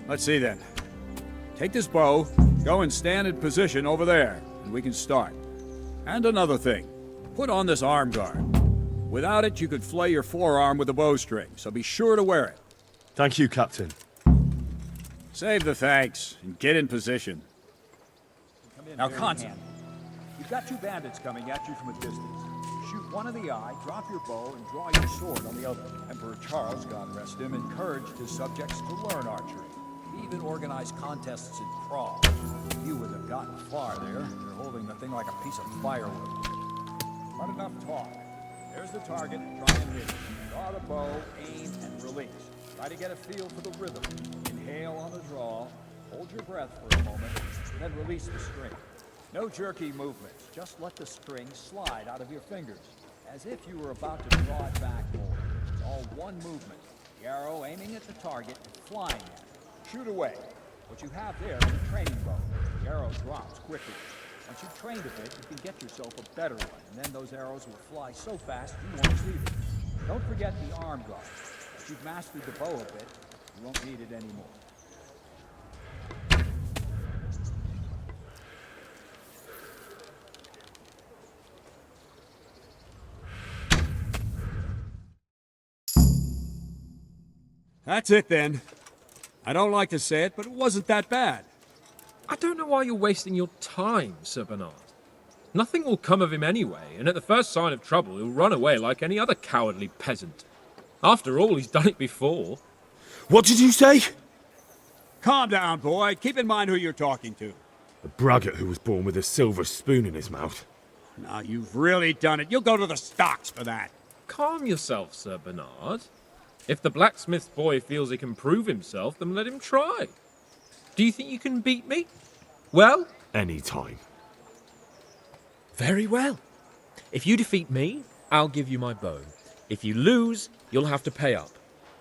Let's see then. Take this bow, go and stand in position over there, and we can start. And another thing, put on this arm guard. Without it, you could flay your forearm with a bowstring, so be sure to wear it. Thank you, Captain. Save the thanks, and get in position. Now, Constance, you've got two bandits coming at you from a distance. Shoot one in the eye, drop your bow, and draw your sword on the other. Emperor Charles, God rest him, encouraged his subjects to learn archery. He even organized contests in Prague. You would have gotten far there. You're holding the thing like a piece of firewood. But enough talk. There's the target. Try and hit it. Draw the bow, aim, and release. Try to get a feel for the rhythm. Inhale on the draw. Hold your breath for a moment, then release the string. No jerky movements. Just let the string slide out of your fingers, as if you were about to draw it back more. It's all one movement. The arrow aiming at the target and flying at it. Shoot away. What you have there is a training bow. The arrow drops quickly. Once you've trained a bit, you can get yourself a better one, and then those arrows will fly so fast you won't see them. Don't forget the arm guard. If you've mastered the bow a bit, you won't need it anymore. That's it then. I don't like to say it, but it wasn't that bad. I don't know why you're wasting your time, Sir Bernard. Nothing will come of him anyway, and at the first sign of trouble he'll run away like any other cowardly peasant. After all, he's done it before. What did you say? Calm down, boy. Keep in mind who you're talking to. A braggart who was born with a silver spoon in his mouth. Now, you've really done it. You'll go to the stocks for that. Calm yourself, Sir Bernard. If the blacksmith's boy feels he can prove himself, then let him try. Do you think you can beat me? Well? Any time. Very well. If you defeat me, I'll give you my bow. If you lose, you'll have to pay up.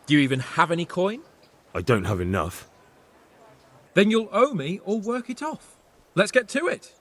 Do you even have any coin? I don't have enough. Then you'll owe me or work it off. Let's get to it.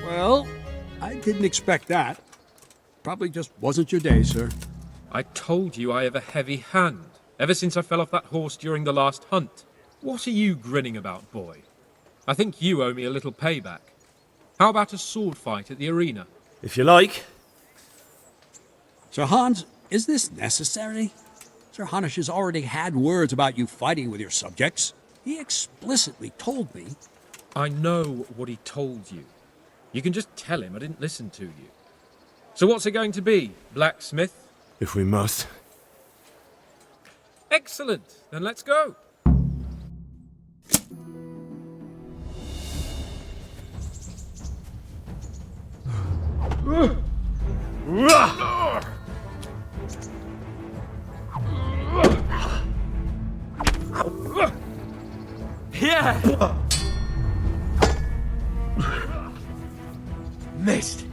Well, I didn't expect that. Probably just wasn't your day, sir. I told you I have a heavy hand, ever since I fell off that horse during the last hunt. What are you grinning about, boy? I think you owe me a little payback. How about a sword fight at the arena? If you like. Sir Hans, is this necessary? Sir Hanush has already had words about you fighting with your subjects. He explicitly told me. I know what he told you. You can just tell him I didn't listen to you. So what's it going to be, blacksmith? If we must. Excellent. Then let's go. Yeah! Missed.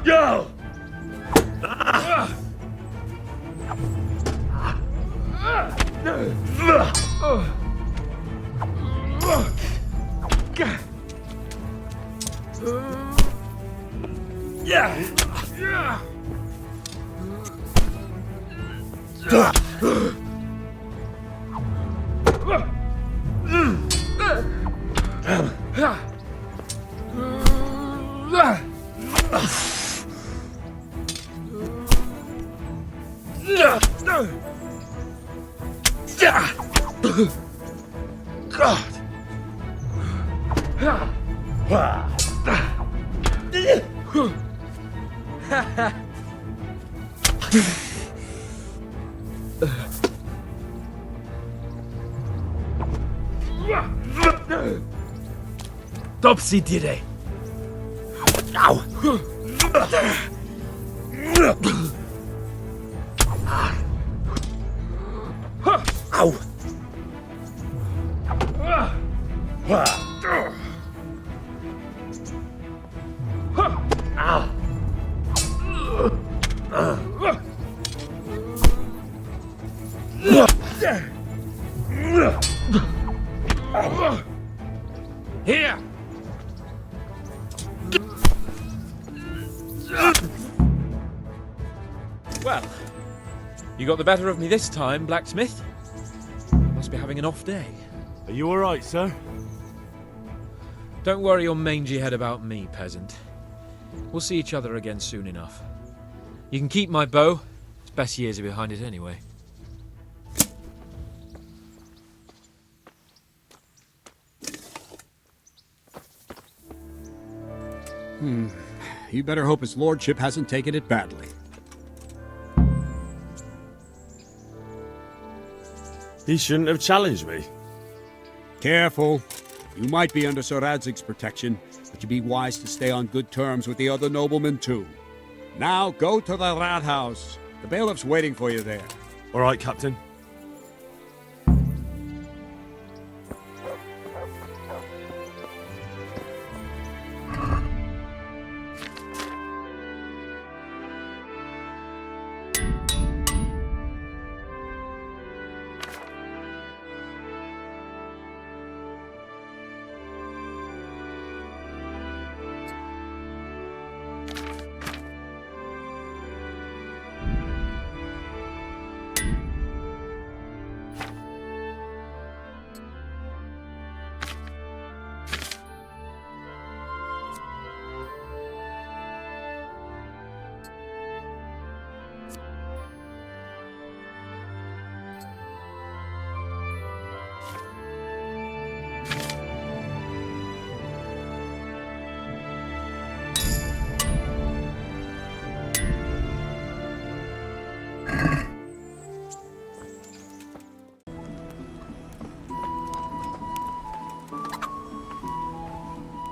Yo! Topsy-turvy. Ow! Ow! Here! Well, you got the better of me this time, blacksmith. Must be having an off day. Are you alright, sir? Don't worry your mangy head about me, peasant. We'll see each other again soon enough. You can keep my bow. Its best years are behind it anyway. You better hope his lordship hasn't taken it badly. He shouldn't have challenged me. Careful. You might be under Sir Radzig's protection, but you'd be wise to stay on good terms with the other noblemen too. Now go to the rat house. The bailiff's waiting for you there. Alright, Captain.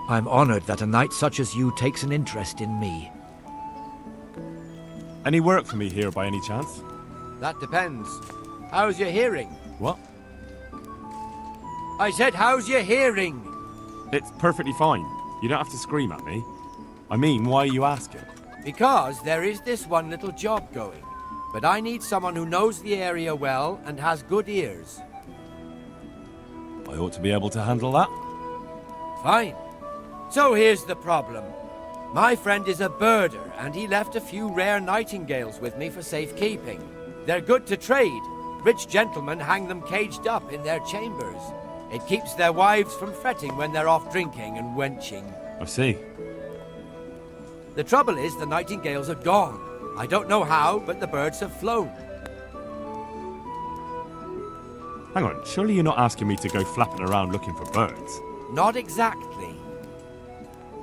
I'm honored that a knight such as you takes an interest in me. Any work for me here by any chance? That depends. How's your hearing? What? I said, how's your hearing? It's perfectly fine. You don't have to scream at me. I mean, why are you asking? Because there is this one little job going. But I need someone who knows the area well and has good ears. I ought to be able to handle that. Fine. So here's the problem. My friend is a birder, and he left a few rare nightingales with me for safekeeping. They're good to trade. Rich gentlemen hang them caged up in their chambers. It keeps their wives from fretting when they're off drinking and wenching. I see. The trouble is the nightingales are gone. I don't know how, but the birds have flown. Hang on, surely you're not asking me to go flapping around looking for birds? Not exactly.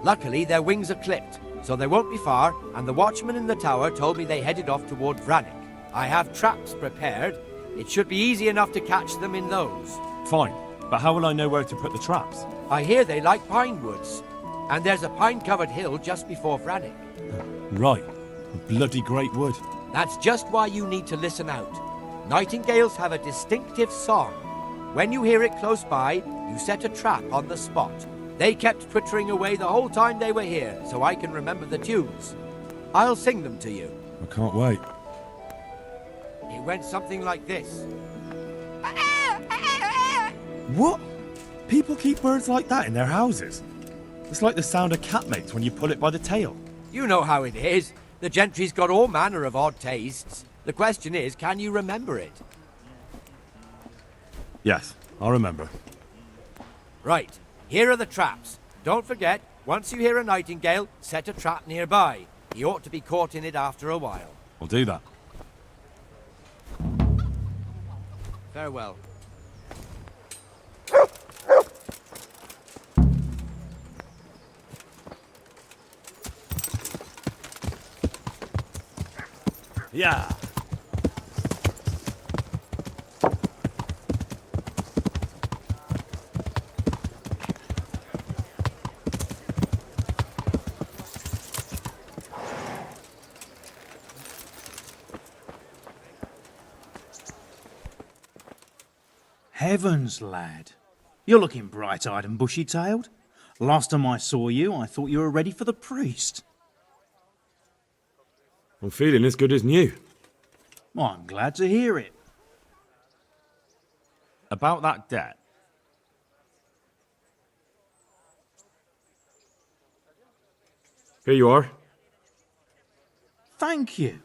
Luckily, their wings are clipped, so they won't be far, and the watchman in the tower told me they headed off toward Vranik. I have traps prepared. It should be easy enough to catch them in those. Fine, but how will I know where to put the traps? I hear they like pine woods, and there's a pine-covered hill just before Vranik. Right, a bloody great wood. That's just why you need to listen out. Nightingales have a distinctive song. When you hear it close by, you set a trap on the spot. They kept twittering away the whole time they were here, so I can remember the tunes. I'll sing them to you. I can't wait. It went something like this. What? People keep birds like that in their houses? It's like the sound a cat makes when you pull it by the tail. You know how it is. The gentry's got all manner of odd tastes. The question is, can you remember it? Yes, I'll remember. Right, here are the traps. Don't forget, once you hear a nightingale, set a trap nearby. He ought to be caught in it after a while. I'll do that. Farewell. Yeah. Heavens, lad. You're looking bright-eyed and bushy-tailed. Last time I saw you, I thought you were ready for the priest. I'm feeling as good as new. Well, I'm glad to hear it. About that debt. Here you are. Thank you.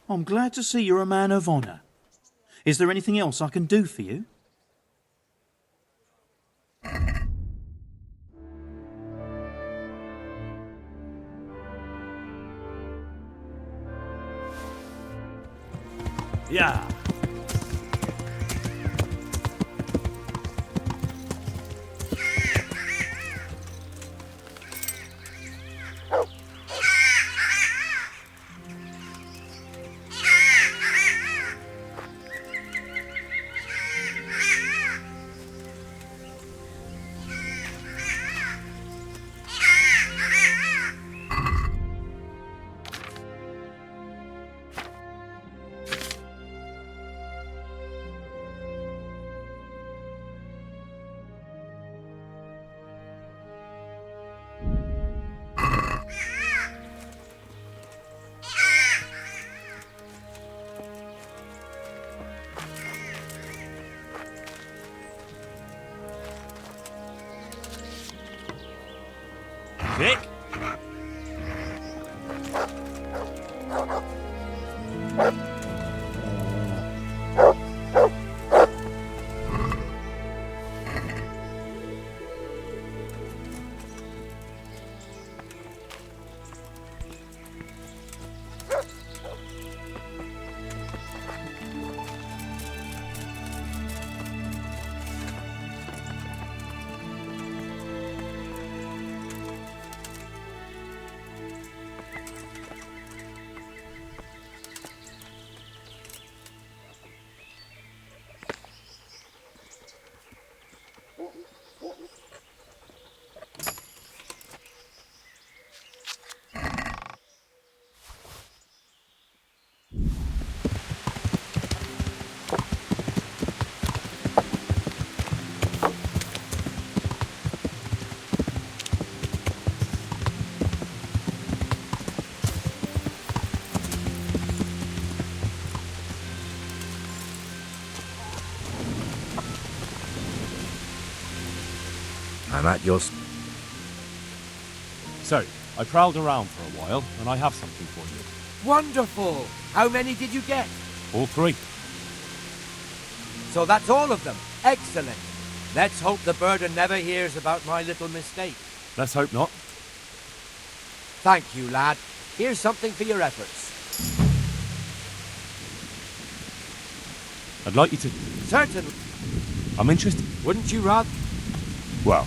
I'm glad to see you're a man of honour. Is there anything else I can do for you? Yeah. Vic? I'm at your... So, I prowled around for a while, and I have something for you. Wonderful! How many did you get? All three. So that's all of them. Excellent. Let's hope the birder never hears about my little mistake. Let's hope not. Thank you, lad. Here's something for your efforts. I'd like you to... Certainly. I'm interested... Wouldn't you rather... Well...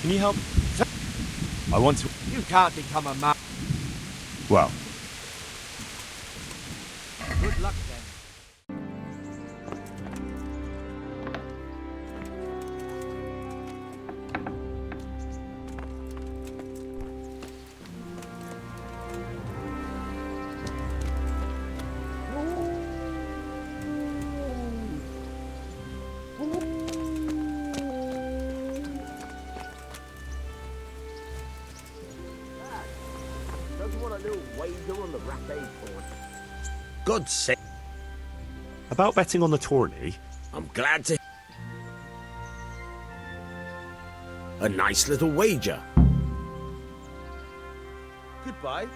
Can you help? I want to... You can't become a man. Well... Good luck, then. God's sake. About betting on the tourney... I'm glad to... A nice little wager. Goodbye.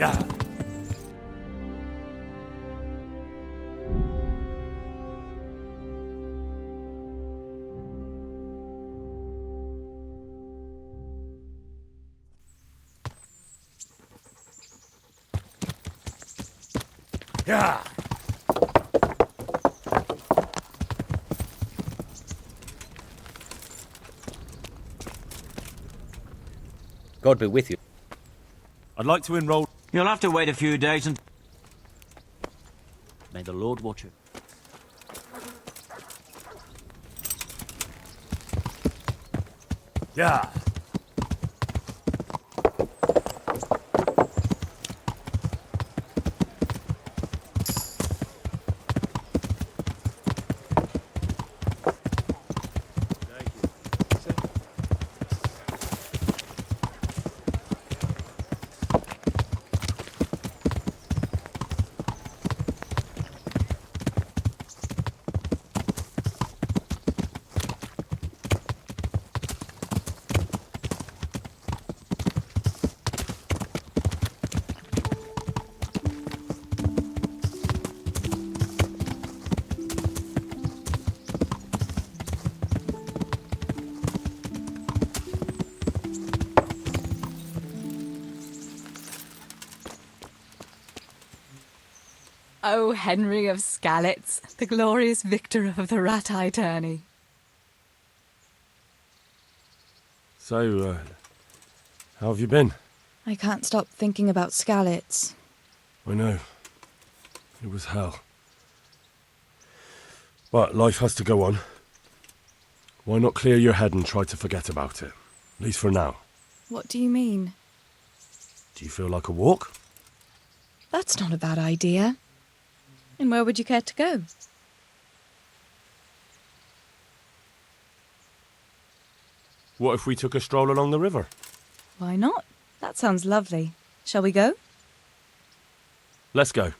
Yeah. Yeah. God be with you. I'd like to enroll. You'll have to wait a few days and... May the Lord watch you. Yeah. Oh, Henry of Skalitz, the glorious victor of the rat-eye tourney. So, how have you been? I can't stop thinking about Skalitz. I know. It was hell. But life has to go on. Why not clear your head and try to forget about it? At least for now. What do you mean? Do you feel like a walk? That's not a bad idea. And where would you care to go? What if we took a stroll along the river? Why not? That sounds lovely. Shall we go? Let's go.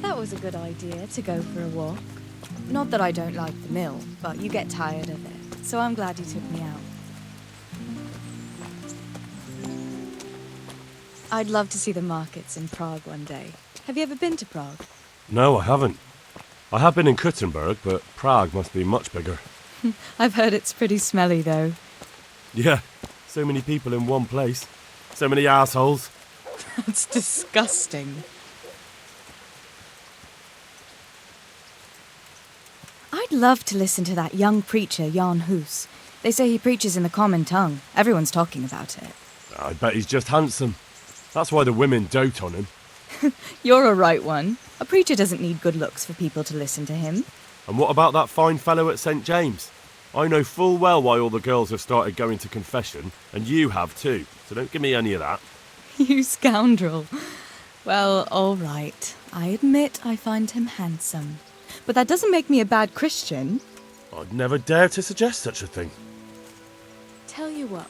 That was a good idea, to go for a walk. Not that I don't like the mill, but you get tired of it, so I'm glad you took me out. I'd love to see the markets in Prague one day. Have you ever been to Prague? No, I haven't. I have been in Kuttenberg, but Prague must be much bigger. I've heard it's pretty smelly, though. Yeah, so many people in one place. So many assholes. That's disgusting. I'd love to listen to that young preacher, Jan Hus. They say he preaches in the common tongue. Everyone's talking about it. I bet he's just handsome. That's why the women dote on him. You're a right one. A preacher doesn't need good looks for people to listen to him. And what about that fine fellow at St. James? I know full well why all the girls have started going to confession, and you have too, so don't give me any of that. You scoundrel. Well, all right. I admit I find him handsome. But that doesn't make me a bad Christian. I'd never dare to suggest such a thing. Tell you what.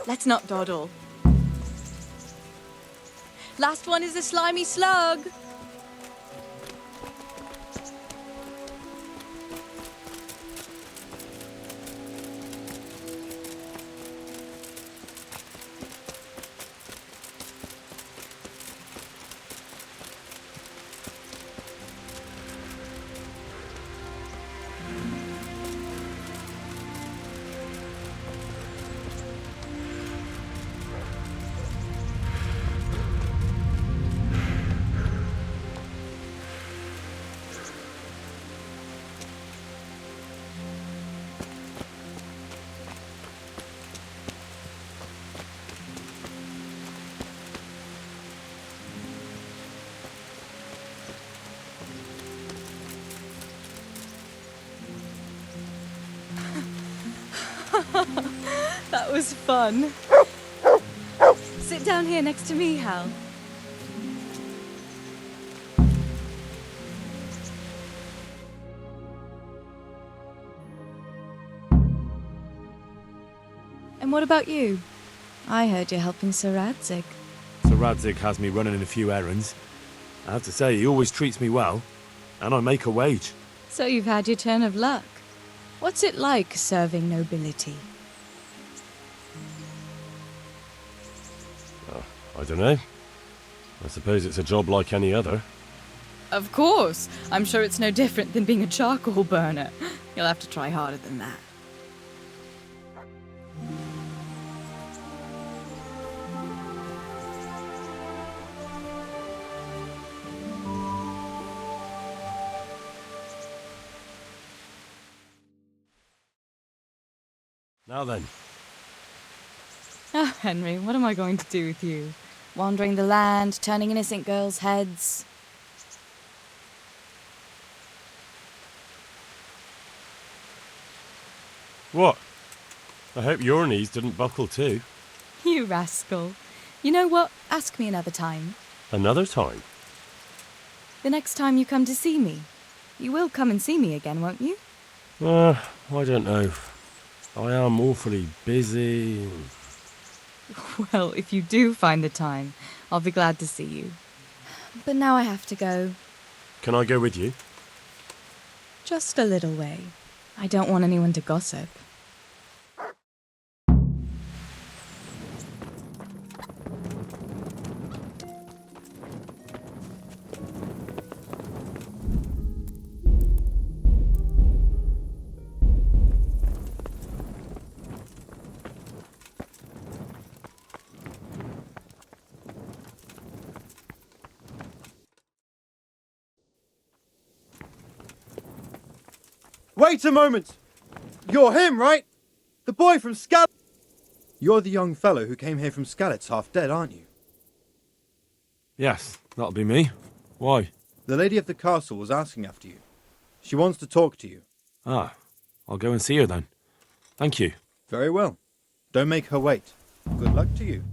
Let's not dawdle. Last one is a slimy slug. That was fun. Sit down here next to me, Hal. And what about you? I heard you're helping Sir Radzig. Sir Radzig has me running a few errands. I have to say, he always treats me well, and I make a wage. So you've had your turn of luck. What's it like serving nobility? I don't know. I suppose it's a job like any other. Of course. I'm sure it's no different than being a charcoal burner. You'll have to try harder than that. Now then, Ah, Henry, what am I going to do with you? Wandering the land, turning innocent girls' heads. what? I hope your knees didn't buckle too. You rascal. You know what? Ask me another time. Another time? The next time you come to see me. You will come and see me again, won't you? I don't know. I am awfully busy. Well, if you do find the time, I'll be glad to see you. But now I have to go. Can I go with you? Just a little way. I don't want anyone to gossip. Wait a moment! You're him, right? The boy from Scal... You're the young fellow who came here from Skalitz half dead, aren't you? Yes, that'll be me. Why? The lady of the castle was asking after you. She wants to talk to you. Ah, I'll go and see her then. Thank you. Very well. Don't make her wait. Good luck to you.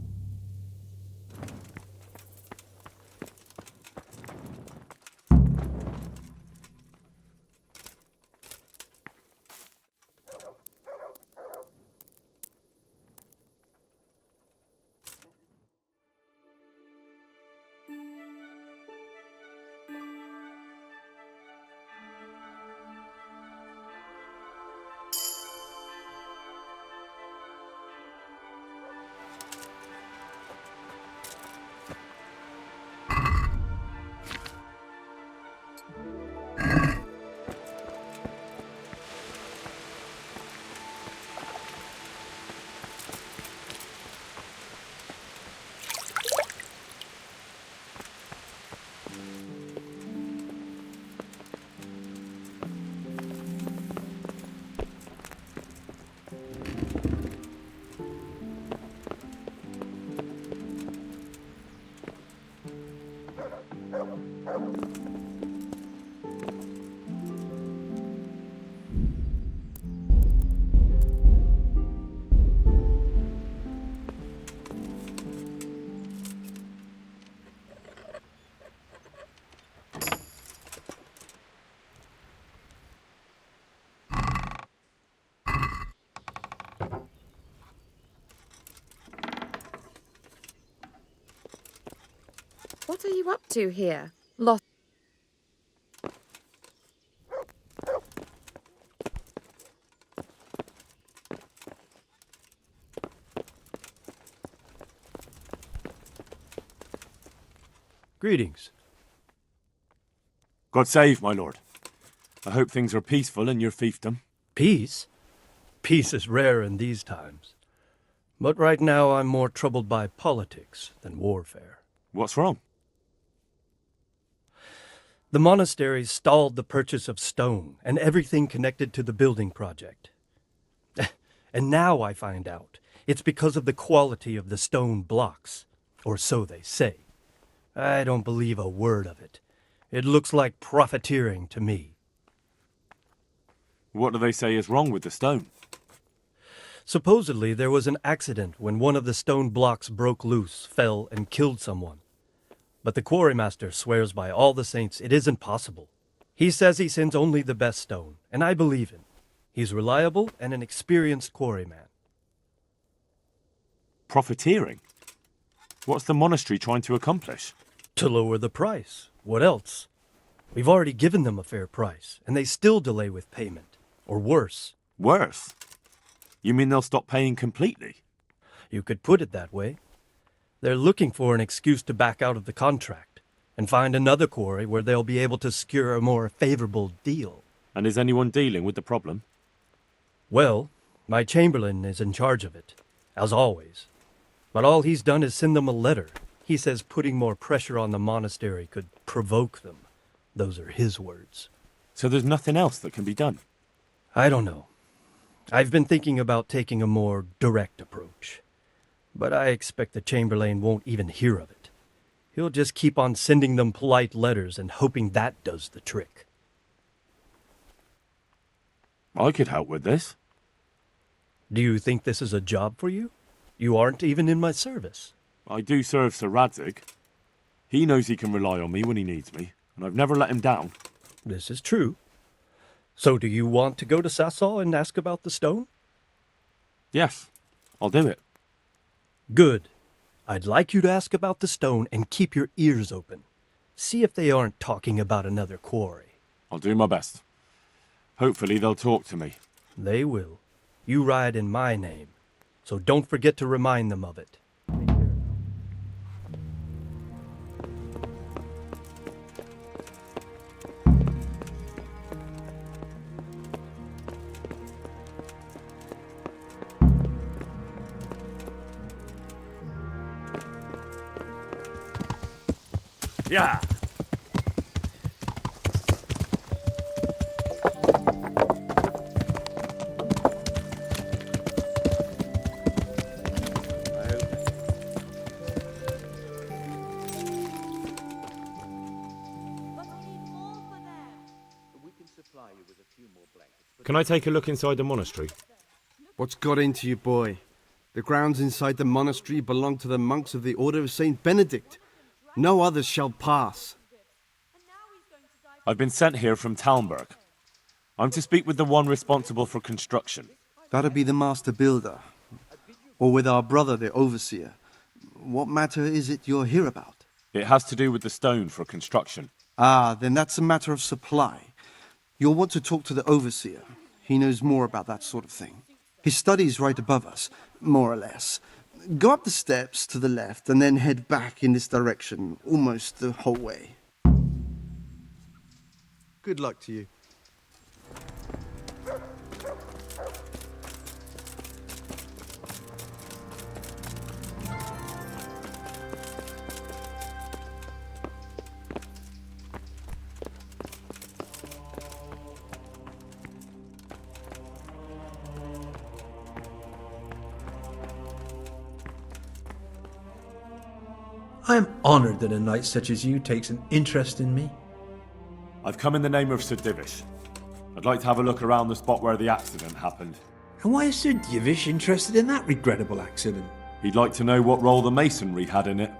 What are you up to here? Lost. Greetings. God save, my lord. I hope things are peaceful in your fiefdom. Peace? Peace is rare in these times. But right now I'm more troubled by politics than warfare. What's wrong? The monastery stalled the purchase of stone and everything connected to the building project. And now I find out it's because of the quality of the stone blocks, or so they say. I don't believe a word of it. It looks like profiteering to me. What do they say is wrong with the stone? Supposedly, there was an accident when one of the stone blocks broke loose, fell, and killed someone. But the quarrymaster swears by all the saints it isn't possible. He says he sends only the best stone, and I believe him. He's reliable and an experienced quarryman. Profiteering? What's the monastery trying to accomplish? To lower the price. What else? We've already given them a fair price, and they still delay with payment. Or worse. Worse? You mean they'll stop paying completely? You could put it that way. They're looking for an excuse to back out of the contract and find another quarry where they'll be able to secure a more favorable deal. And is anyone dealing with the problem? Well, my chamberlain is in charge of it, as always. But all he's done is send them a letter. He says putting more pressure on the monastery could provoke them. Those are his words. So there's nothing else that can be done? I don't know. I've been thinking about taking a more direct approach. But I expect the Chamberlain won't even hear of it. He'll just keep on sending them polite letters and hoping that does the trick. I could help with this. Do you think this is a job for you? You aren't even in my service. I do serve Sir Radzig. He knows he can rely on me when he needs me, and I've never let him down. This is true. So do you want to go to Sasau and ask about the stone? Yes, I'll do it. Good. I'd like you to ask about the stone and keep your ears open. See if they aren't talking about another quarry. I'll do my best. Hopefully they'll talk to me. They will. You ride in my name, so don't forget to remind them of it. Yeah. Can I take a look inside the monastery? What's got into you, boy? The grounds inside the monastery belong to the monks of the Order of Saint Benedict. No others shall pass. I've been sent here from Talmberg. I'm to speak with the one responsible for construction. That'd be the master builder. Or with our brother, the overseer. What matter is it you're here about? It has to do with the stone for construction. Ah, then that's a matter of supply. You'll want to talk to the overseer. He knows more about that sort of thing. His study's right above us, more or less. Go up the steps to the left and then head back in this direction, almost the whole way. Good luck to you. I am honoured that a knight such as you takes an interest in me. I've come in the name of Sir Divish. I'd like to have a look around the spot where the accident happened. And why is Sir Divish interested in that regrettable accident? He'd like to know what role the masonry had in it,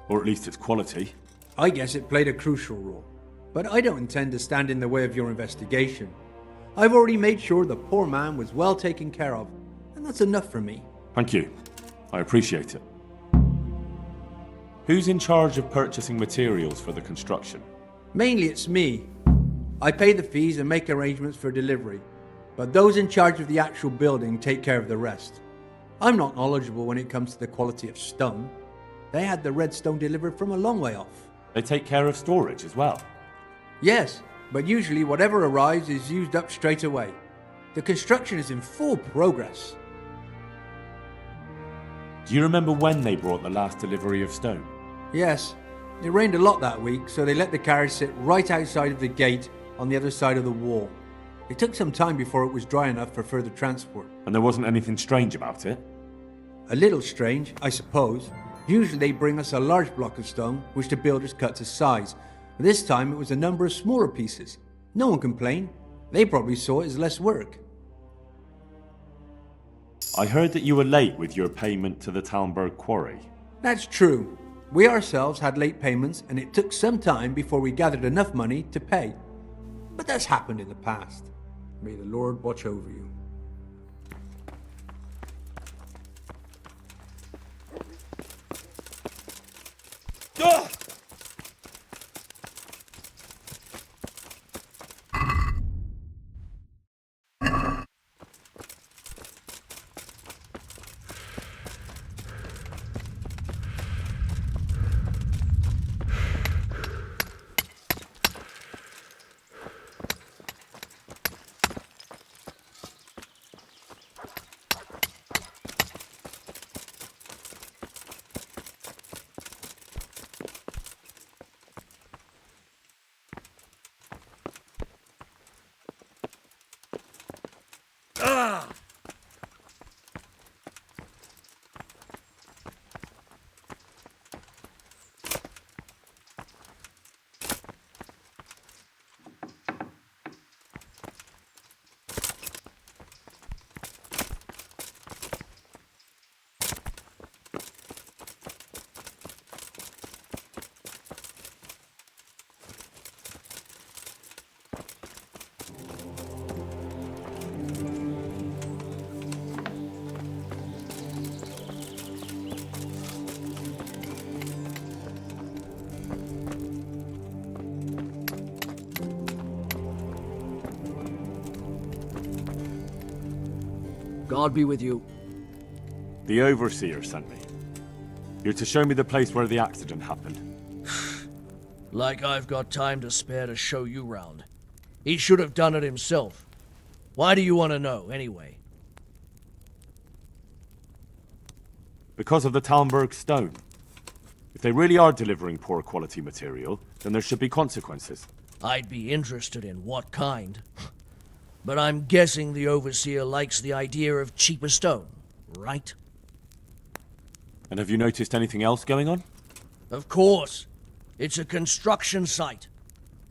or at least its quality. I guess it played a crucial role, but I don't intend to stand in the way of your investigation. I've already made sure the poor man was well taken care of, and that's enough for me. Thank you. I appreciate it. Who's in charge of purchasing materials for the construction? Mainly it's me. I pay the fees and make arrangements for delivery, but those in charge of the actual building take care of the rest. I'm not knowledgeable when it comes to the quality of stone. They had the red stone delivered from a long way off. They take care of storage as well? Yes, but usually whatever arrives is used up straight away. The construction is in full progress. Do you remember when they brought the last delivery of stone? Yes, it rained a lot that week, so they let the carriage sit right outside of the gate on the other side of the wall. It took some time before it was dry enough for further transport. And there wasn't anything strange about it? A little strange, I suppose. Usually they bring us a large block of stone, which the builders cut to size. But this time it was a number of smaller pieces. No one complained. They probably saw it as less work. I heard that you were late with your payment to the Talmberg quarry. That's true. We ourselves had late payments, and it took some time before we gathered enough money to pay. But that's happened in the past. May the Lord watch over you. God be with you. The Overseer sent me. You're to show me the place where the accident happened. Like I've got time to spare to show you round. He should have done it himself. Why do you want to know, anyway? Because of the Talmberg stone. If they really are delivering poor quality material, then there should be consequences. I'd be interested in what kind. But I'm guessing the Overseer likes the idea of cheaper stone, right? And have you noticed anything else going on? Of course. It's a construction site.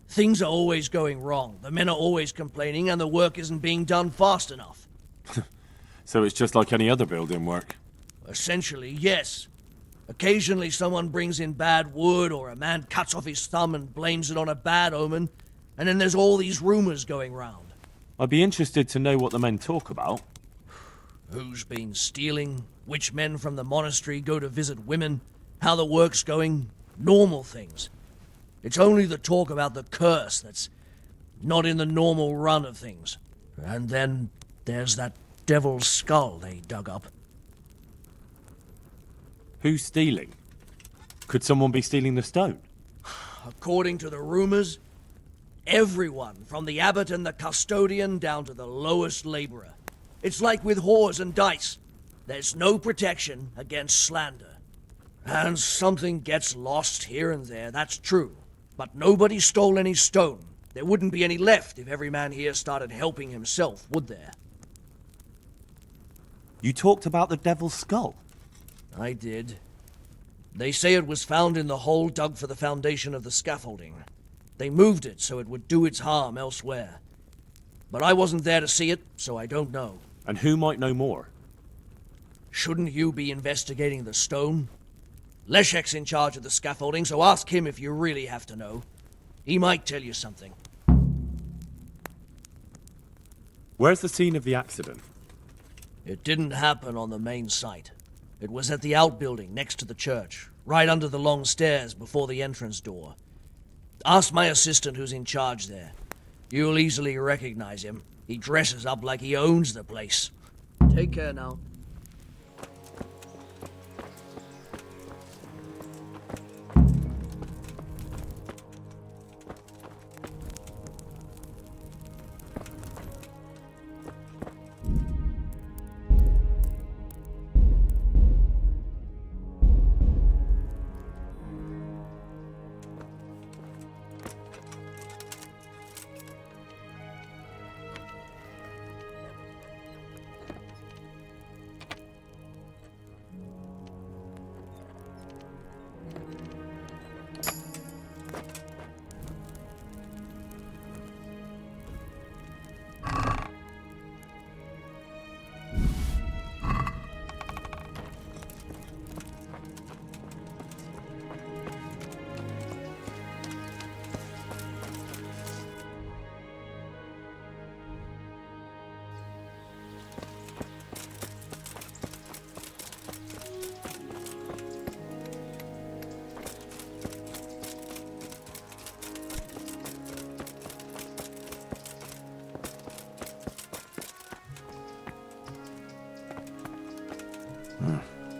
Things are always going wrong. The men are always complaining, and the work isn't being done fast enough. So it's just like any other building work? Essentially, yes. Occasionally someone brings in bad wood, or a man cuts off his thumb and blames it on a bad omen, and then there's all these rumors going round. I'd be interested to know what the men talk about. Who's been stealing, which men from the monastery go to visit women, how the work's going, normal things. It's only the talk about the curse that's not in the normal run of things. And then there's that devil's skull they dug up. Who's stealing? Could someone be stealing the stone? According to the rumors, everyone, from the abbot and the custodian down to the lowest laborer. It's like with whores and dice. There's no protection against slander. And something gets lost here and there, that's true. But nobody stole any stone. There wouldn't be any left if every man here started helping himself, would there? You talked about the devil's skull? I did. They say it was found in the hole dug for the foundation of the scaffolding. They moved it so it would do its harm elsewhere. But I wasn't there to see it, so I don't know. And who might know more? Shouldn't you be investigating the stone? Leszek's in charge of the scaffolding, so ask him if you really have to know. He might tell you something. Where's the scene of the accident? It didn't happen on the main site. It was at the outbuilding next to the church, right under the long stairs before the entrance door. Ask my assistant who's in charge there. You'll easily recognize him. He dresses up like he owns the place. Take care now.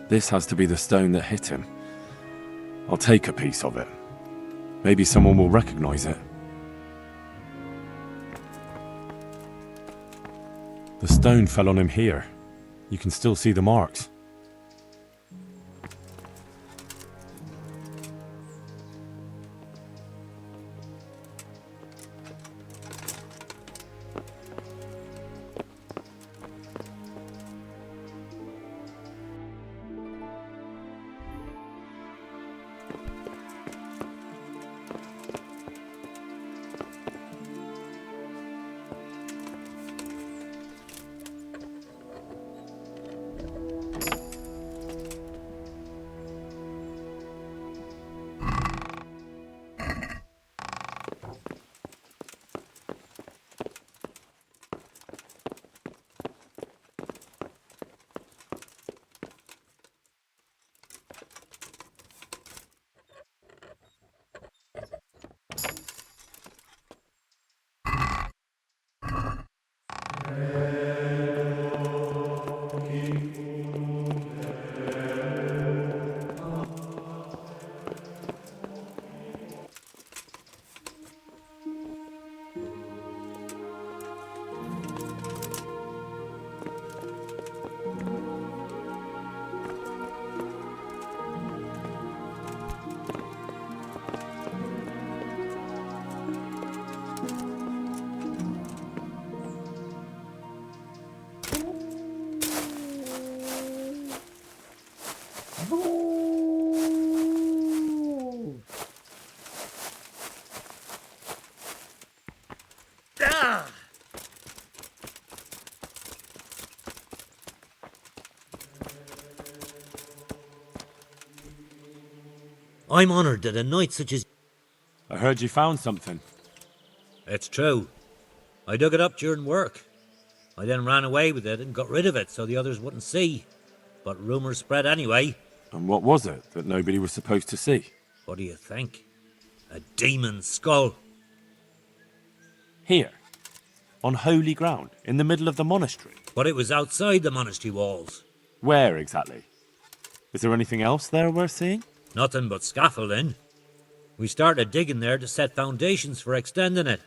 This has to be the stone that hit him. I'll take a piece of it. Maybe someone will recognize it. The stone fell on him here. You can still see the marks. I'm honoured that a knight such as... I heard you found something. It's true. I dug it up during work. I then ran away with it and got rid of it so the others wouldn't see. But rumours spread anyway. And what was it that nobody was supposed to see? What do you think? A demon skull. Here, on holy ground, in the middle of the monastery. But it was outside the monastery walls. Where exactly? Is there anything else there worth seeing? Nothing but scaffolding. We started digging there to set foundations for extending it.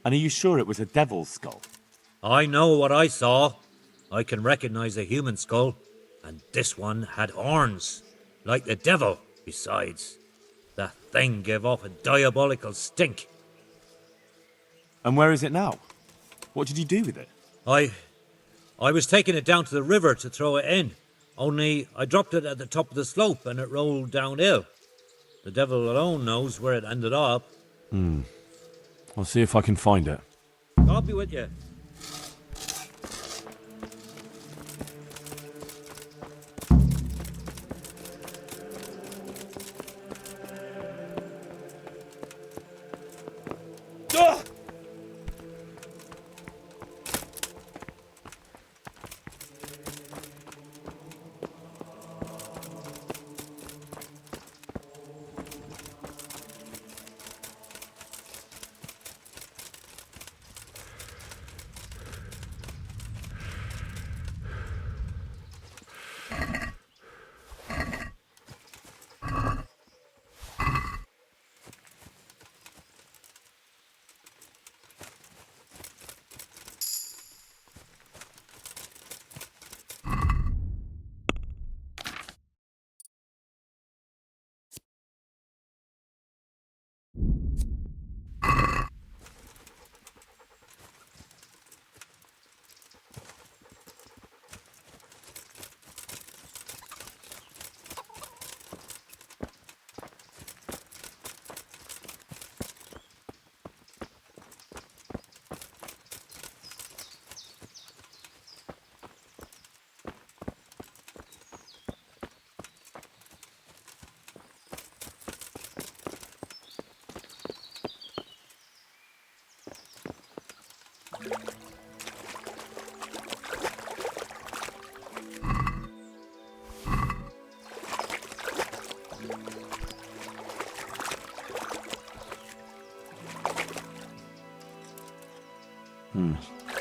And are you sure it was a devil's skull? I know what I saw. I can recognize a human skull. And this one had horns, like the devil. Besides, that thing gave off a diabolical stink. And where is it now? What did you do with it? I was taking it down to the river to throw it in. Only I dropped it at the top of the slope and it rolled downhill. The devil alone knows where it ended up. I'll see if I can find it. I'll be with you.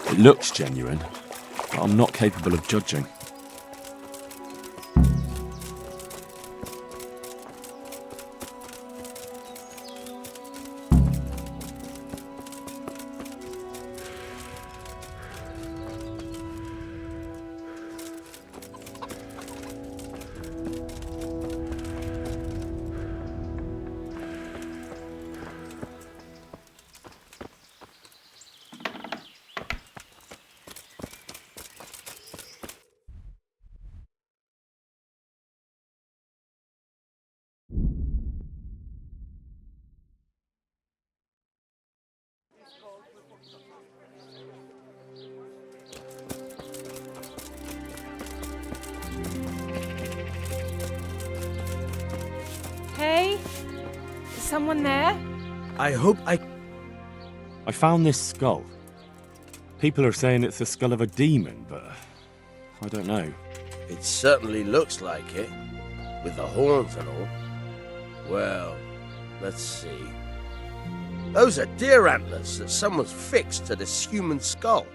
It looks genuine, but I'm not capable of judging. someone there? I hope I... I found this skull. People are saying it's the skull of a demon, but I don't know. It certainly looks like it, with the horns and all. Well, let's see. Those are deer antlers that someone's fixed to this human skull.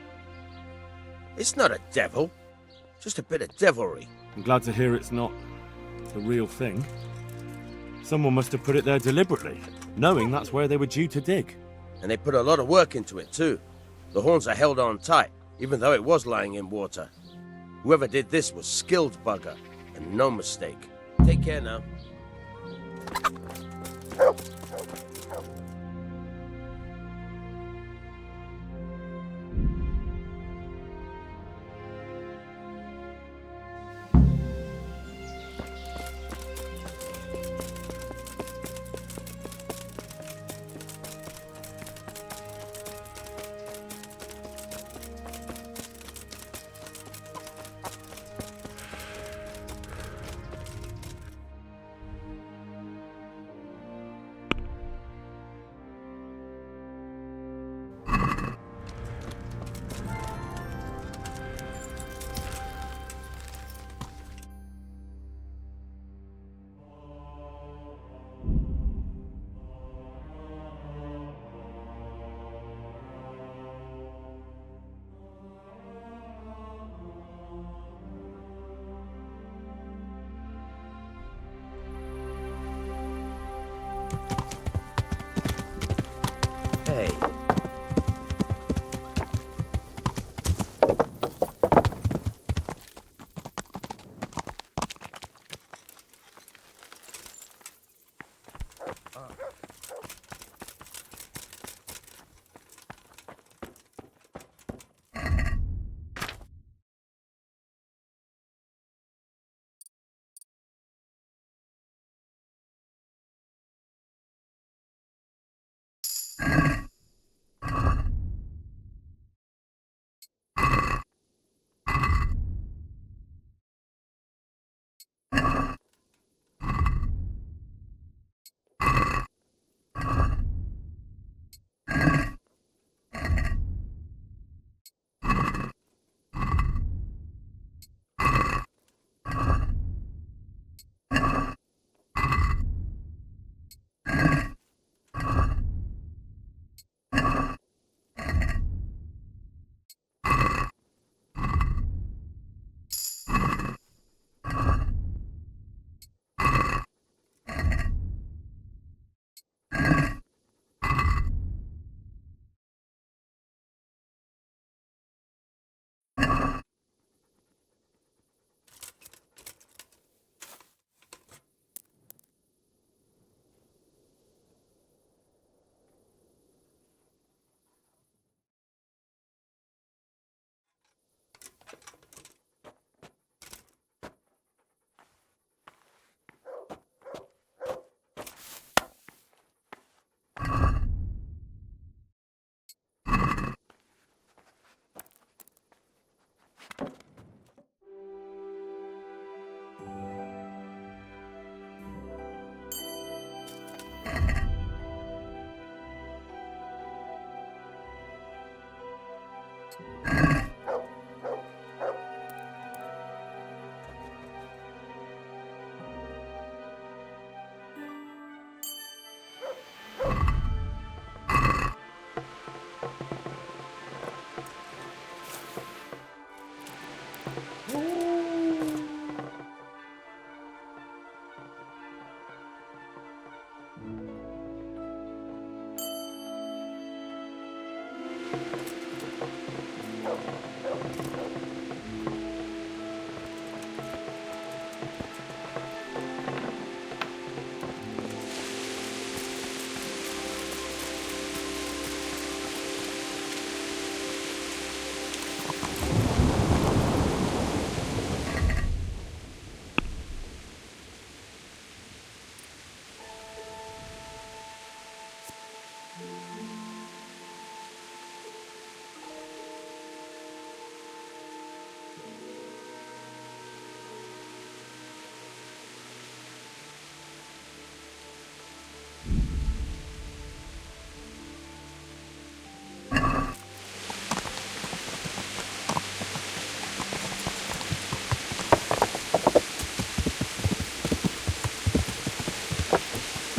It's not a devil, just a bit of devilry. I'm glad to hear it's not the real thing. Someone must have put it there deliberately, knowing that's where they were due to dig. And they put a lot of work into it too. The horns are held on tight, even though it was lying in water. Whoever did this was skilled bugger, and no mistake. Take care now.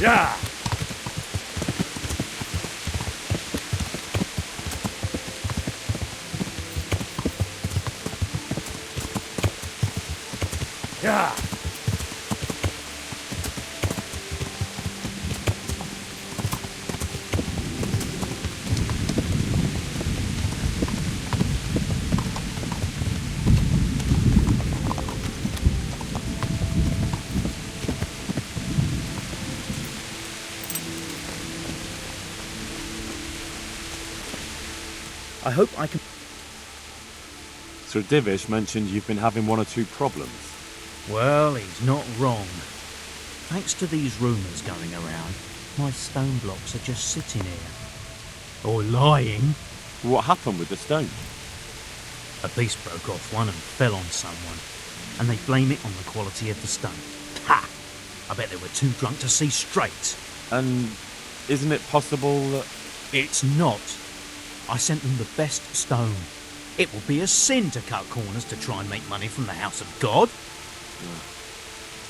Yeah! Yeah! I hope I can... Sir Divish mentioned you've been having one or two problems. Well, he's not wrong. Thanks to these rumours going around, my stone blocks are just sitting here. Or lying. What happened with the stone? A piece broke off one and fell on someone, and they blame it on the quality of the stone. Ha! I bet they were too drunk to see straight. And isn't it possible that... It's not. I sent them the best stone. It will be a sin to cut corners to try and make money from the house of God.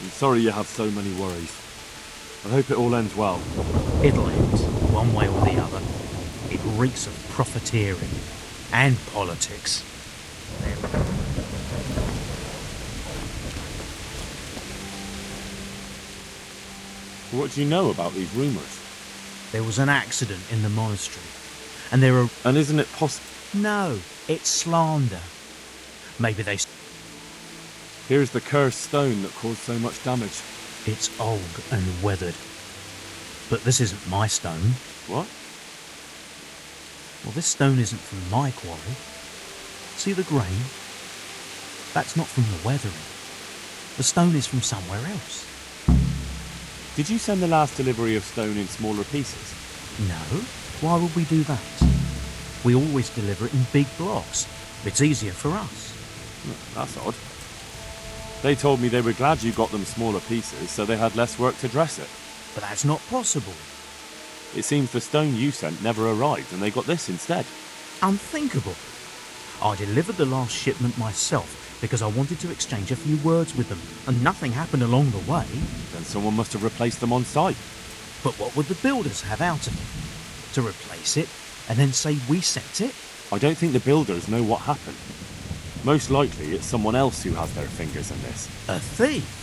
I'm sorry you have so many worries. I hope it all ends well. It'll end, one way or the other. It reeks of profiteering and politics. What do you know about these rumours? There was an accident in the monastery, and there are... And isn't it possible... No, it's slander. Maybe they... Here's the cursed stone that caused so much damage. It's old and weathered. But this isn't my stone. What? Well, this stone isn't from my quarry. See the grain? That's not from the weathering. The stone is from somewhere else. Did you send the last delivery of stone in smaller pieces? No. Why would we do that? We always deliver it in big blocks. It's easier for us. That's odd. They told me they were glad you got them smaller pieces, so they had less work to dress it. But that's not possible. It seems the stone you sent never arrived, and they got this instead. Unthinkable. I delivered the last shipment myself because I wanted to exchange a few words with them, and nothing happened along the way. Then someone must have replaced them on site. But what would the builders have out of it? To replace it, and then say we sent it? I don't think the builders know what happened. Most likely it's someone else who has their fingers in this. A thief?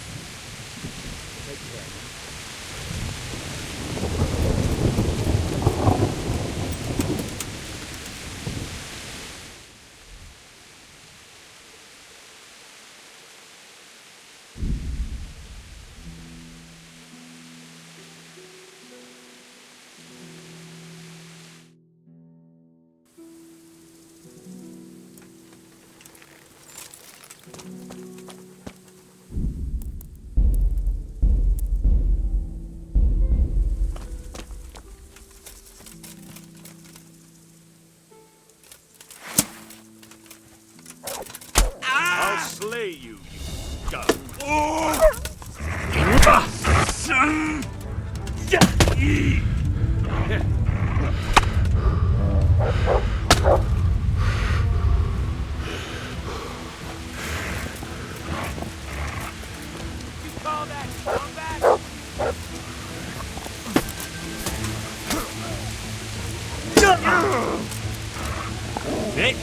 Slay you, scum! Nick?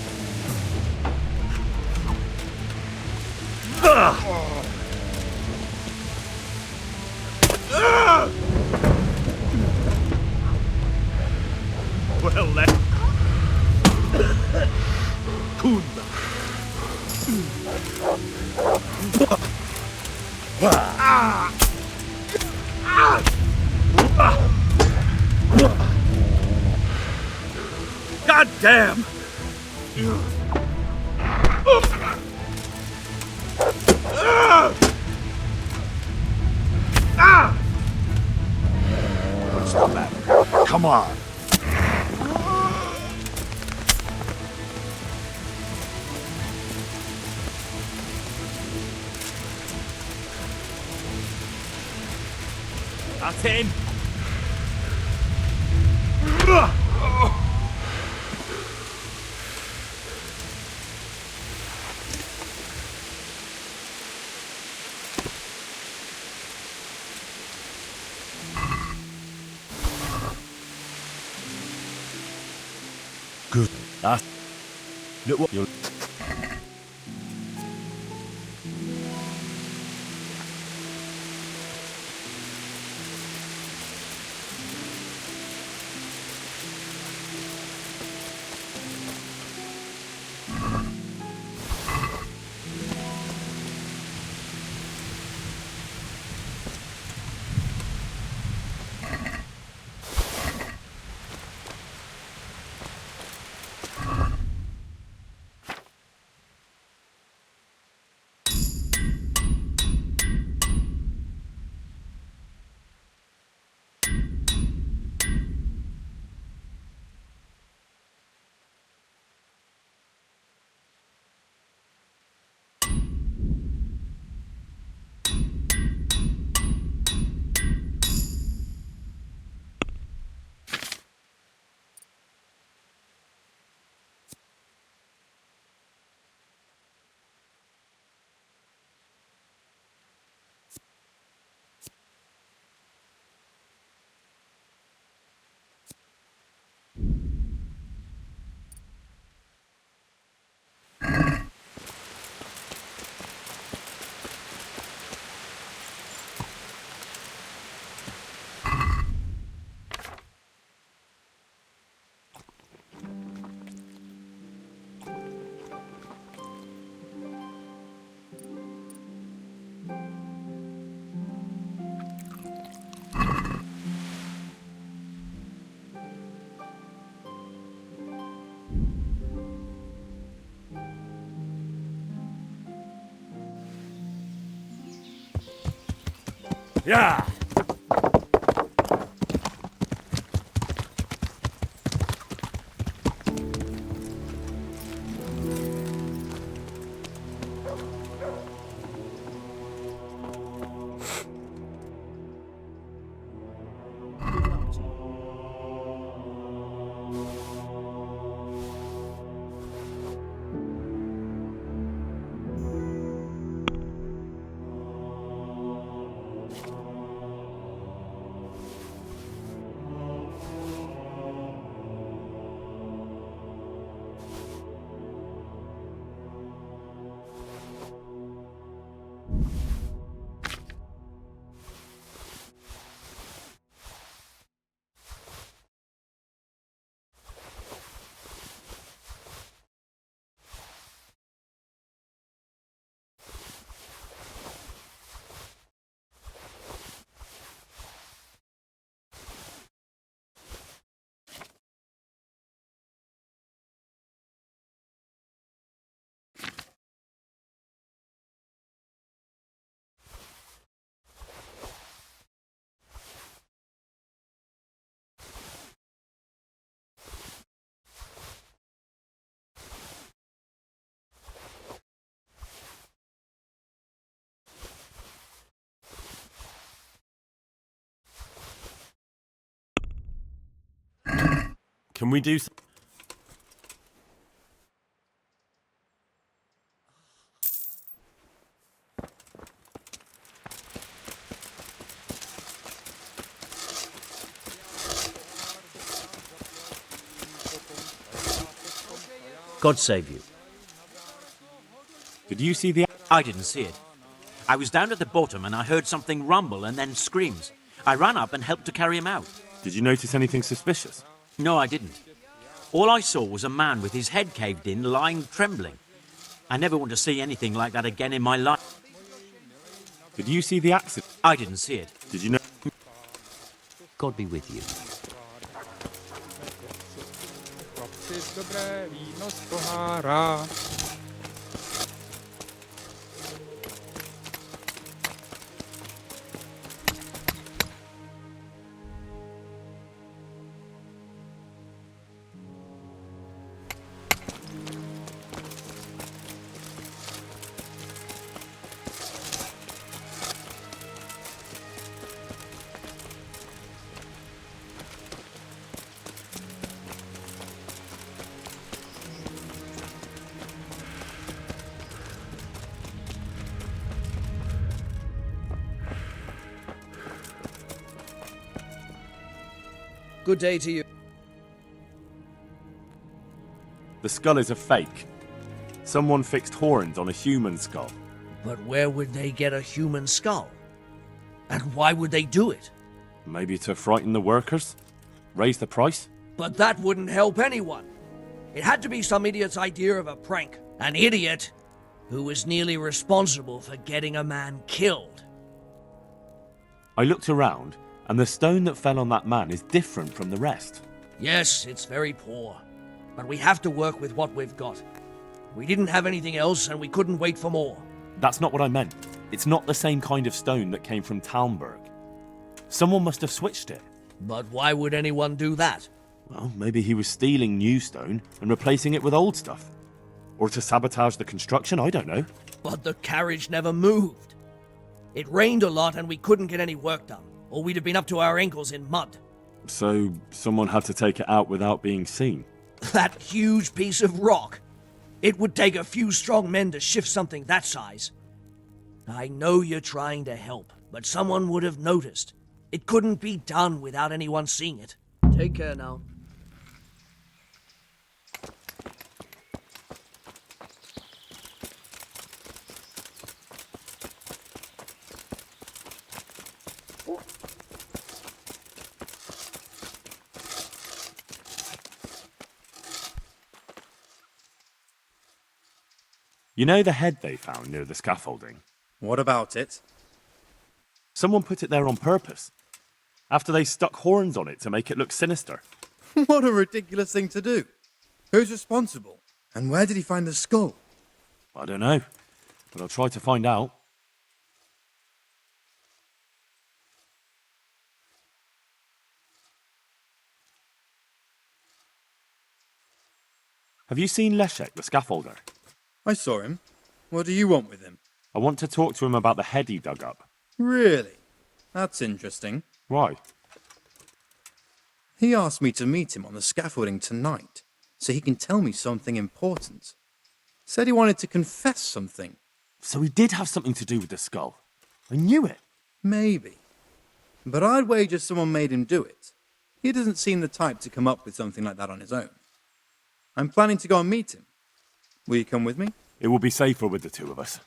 Well, then. Kunda. God damn! What's the matter? Come on. That's him. good. Look what you're... Yeah! Can we do... God save you. Did you see the... I didn't see it. I was down at the bottom and I heard something rumble and then screams. I ran up and helped to carry him out. Did you notice anything suspicious? No, I didn't. All I saw was a man with his head caved in, lying trembling. I never want to see anything like that again in my life. Did you see the accident? I didn't see it. Did you know... God be with you. Good day to you. The skull is a fake. Someone fixed horns on a human skull. But where would they get a human skull? And why would they do it? Maybe to frighten the workers? Raise the price? But that wouldn't help anyone. It had to be some idiot's idea of a prank. An idiot who was nearly responsible for getting a man killed. I looked around, and the stone that fell on that man is different from the rest. Yes, it's very poor. But we have to work with what we've got. We didn't have anything else, and we couldn't wait for more. That's not what I meant. It's not the same kind of stone that came from Talmberg. Someone must have switched it. But why would anyone do that? Well, maybe he was stealing new stone and replacing it with old stuff. Or to sabotage the construction, I don't know. But the carriage never moved. It rained a lot and we couldn't get any work done, or we'd have been up to our ankles in mud. So someone had to take it out without being seen. That huge piece of rock. It would take a few strong men to shift something that size. I know you're trying to help, but someone would have noticed. It couldn't be done without anyone seeing it. Take care now. You know the head they found near the scaffolding? What about it? Someone put it there on purpose. After they stuck horns on it to make it look sinister. What a ridiculous thing to do. Who's responsible? And where did he find the skull? I don't know, but I'll try to find out. Have you seen Leszek, the scaffolder? I saw him. What do you want with him? I want to talk to him about the head he dug up. Really? That's interesting. Why? He asked me to meet him on the scaffolding tonight, so he can tell me something important. Said he wanted to confess something. So he did have something to do with the skull. I knew it. Maybe. But I'd wager someone made him do it. He doesn't seem the type to come up with something like that on his own. I'm planning to go and meet him. Will you come with me? It will be safer with the two of us.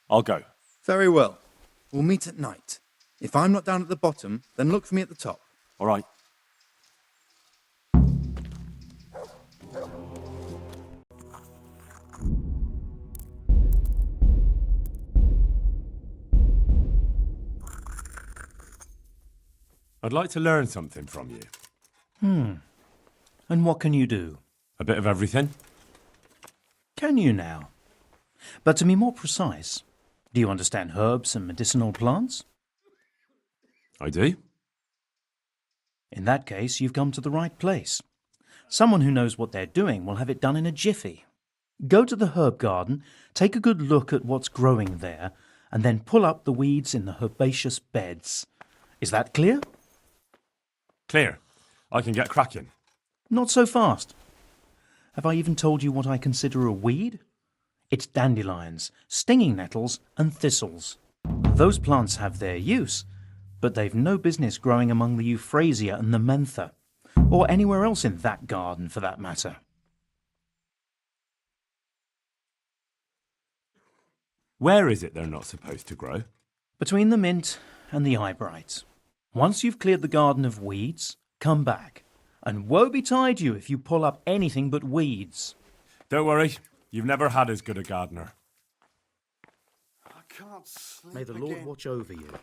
I'll go. Very well. We'll meet at night. If I'm not down at the bottom, then look for me at the top. All right. I'd like to learn something from you. And what can you do? A bit of everything. Can you now? But to be more precise, do you understand herbs and medicinal plants? I do. In that case, you've come to the right place. Someone who knows what they're doing will have it done in a jiffy. Go to the herb garden, take a good look at what's growing there, and then pull up the weeds in the herbaceous beds. Is that clear? Clear. I can get cracking. Not so fast. Have I even told you what I consider a weed? It's dandelions, stinging nettles, and thistles. Those plants have their use, but they've no business growing among the euphrasia and the mentha, or anywhere else in that garden for that matter. Where is it they're not supposed to grow? Between the mint and the eyebright. Once you've cleared the garden of weeds, come back. And woe betide you if you pull up anything but weeds. Don't worry, you've never had as good a gardener. I can't sleep. May the Lord watch over you.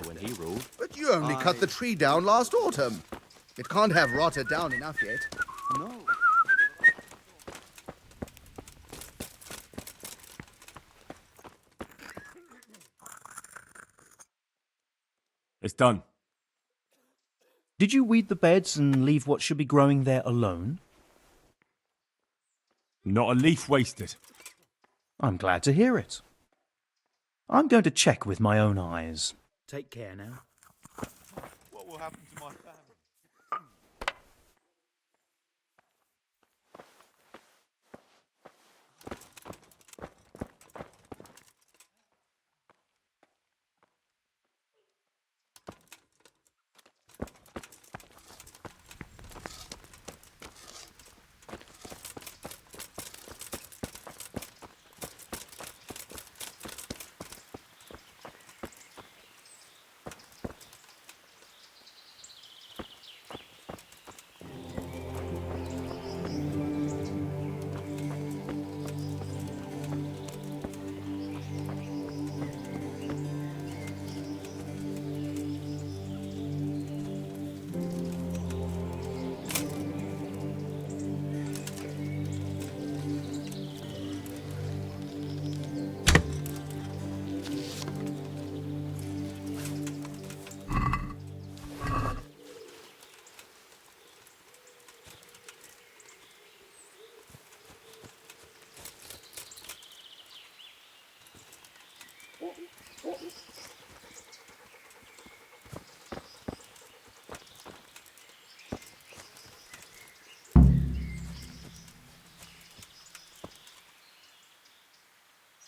When he ruled. But you only cut the tree down last autumn. It can't have rotted down enough yet. No. It's done. Did you weed the beds and leave what should be growing there alone? Not a leaf wasted. I'm glad to hear it. I'm going to check with my own eyes. Take care now. What will happen to my family?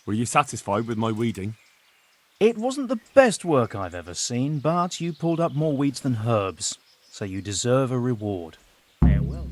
Were you satisfied with my weeding? It wasn't the best work I've ever seen, but you pulled up more weeds than herbs, so you deserve a reward. Farewell.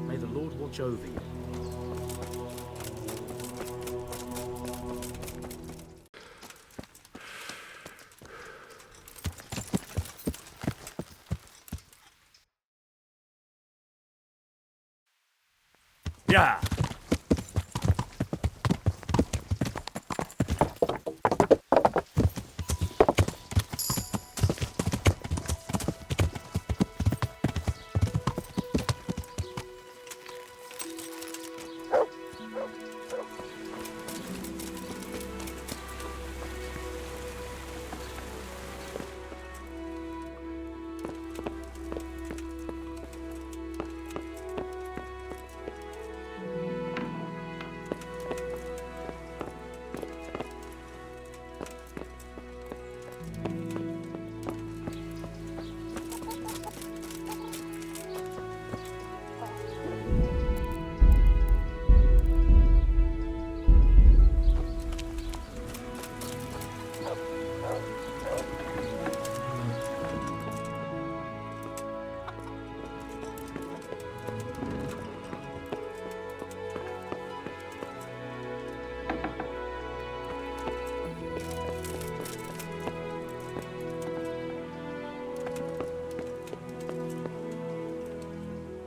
May the Lord watch over you. Yeah.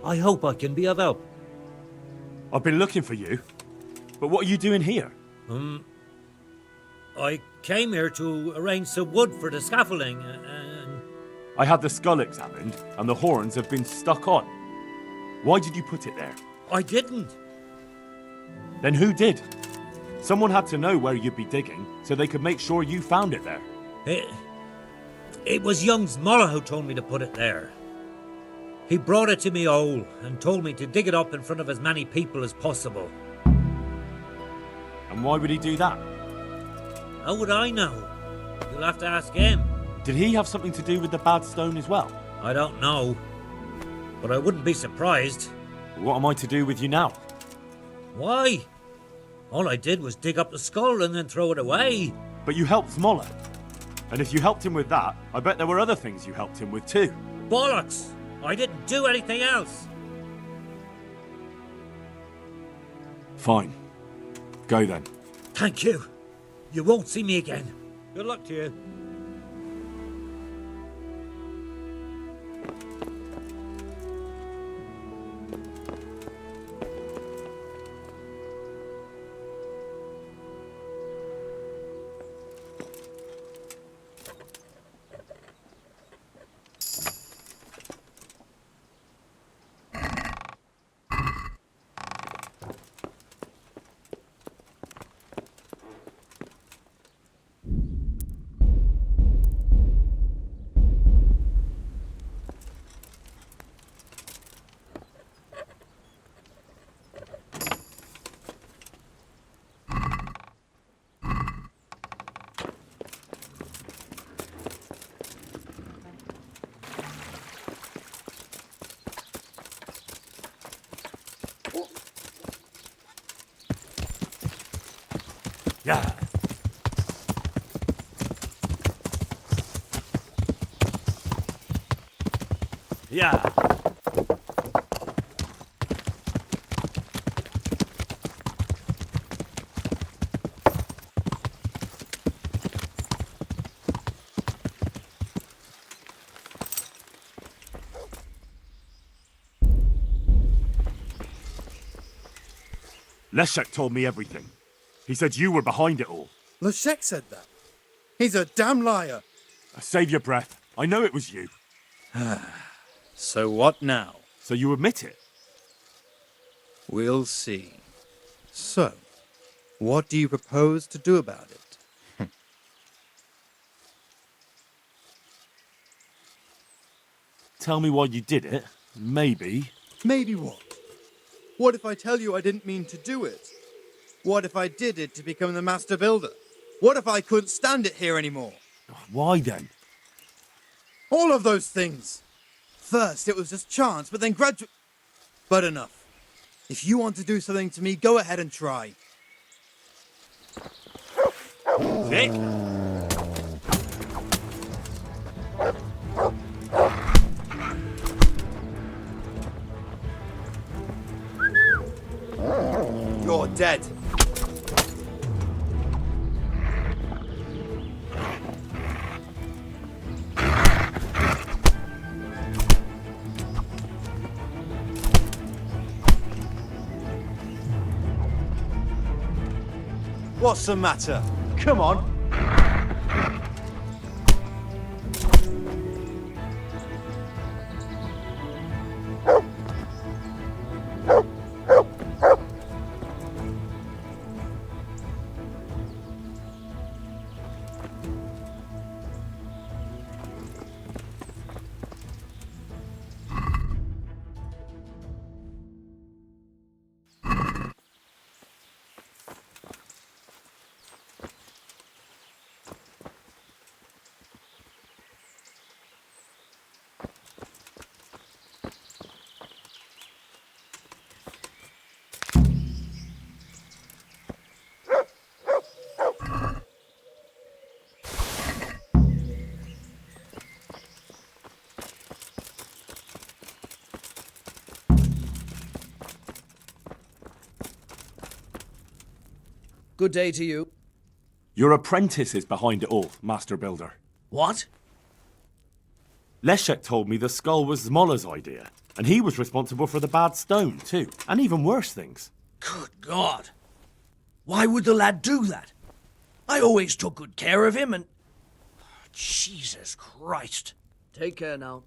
I hope I can be of help. I've been looking for you. But what are you doing here? I came here to arrange some wood for the scaffolding, and... I had the skull examined, and the horns have been stuck on. Why did you put it there? I didn't. Then who did? Someone had to know where you'd be digging, so they could make sure you found it there. It was young Smoller who told me to put it there. He brought it to me hole and told me to dig it up in front of as many people as possible. And why would he do that? How would I know? You'll have to ask him. Did he have something to do with the bad stone as well? I don't know. But I wouldn't be surprised. What am I to do with you now? Why? All I did was dig up the skull and then throw it away. But you helped Smoller. And if you helped him with that, I bet there were other things you helped him with too. Bollocks! I didn't do anything else. Fine. Go then. Thank you. You won't see me again. Good luck to you. Yeah. Yeah. Leszek told me everything. He said you were behind it all. Leszek said that. He's a damn liar. Save your breath. I know it was you. So what now? So you admit it? We'll see. So, what do you propose to do about it? Tell me why you did it. Maybe. Maybe what? What if I tell you I didn't mean to do it? What if I did it to become the master builder? What if I couldn't stand it here anymore? Why then? All of those things. First, it was just chance, but then gradually... But enough. If you want to do something to me, go ahead and try. Vic? You're dead. What's the matter? Come on. Good day to you. Your apprentice is behind it all, Master Builder. What? Leszek told me the skull was Smoller's idea, and he was responsible for the bad stone too, and even worse things. Good God. Why would the lad do that? I always took good care of him and... Jesus Christ. Take care now.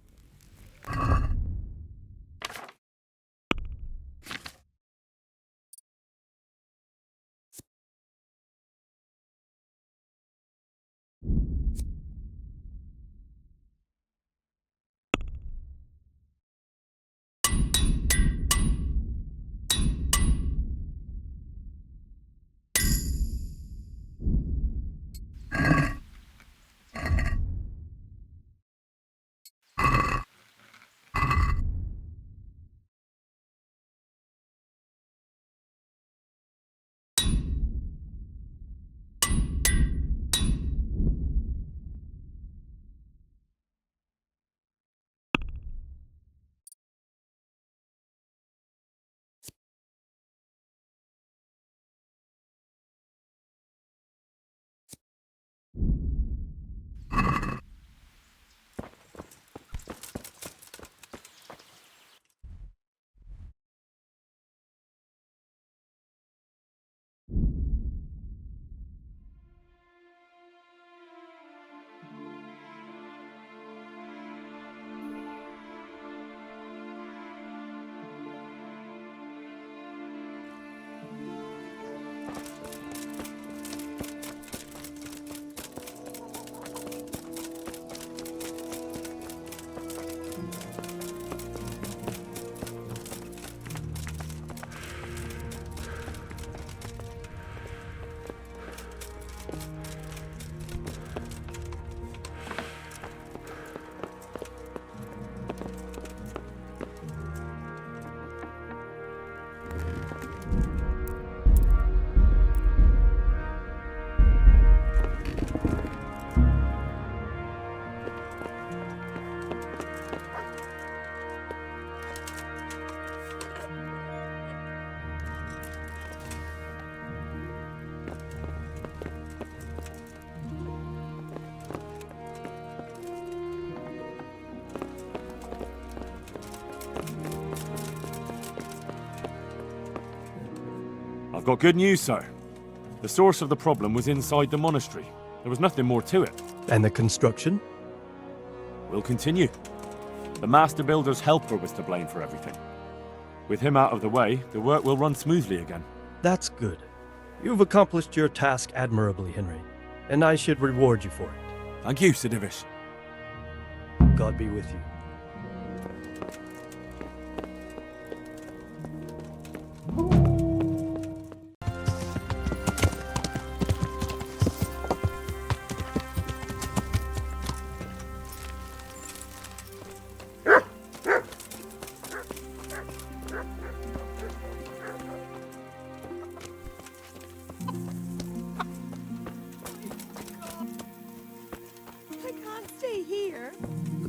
I've got good news, sir. The source of the problem was inside the monastery. There was nothing more to it. And the construction? We'll continue. The master builder's helper was to blame for everything. With him out of the way, the work will run smoothly again. That's good. You've accomplished your task admirably, Henry, and I should reward you for it. Thank you, Sir Divish. God be with you.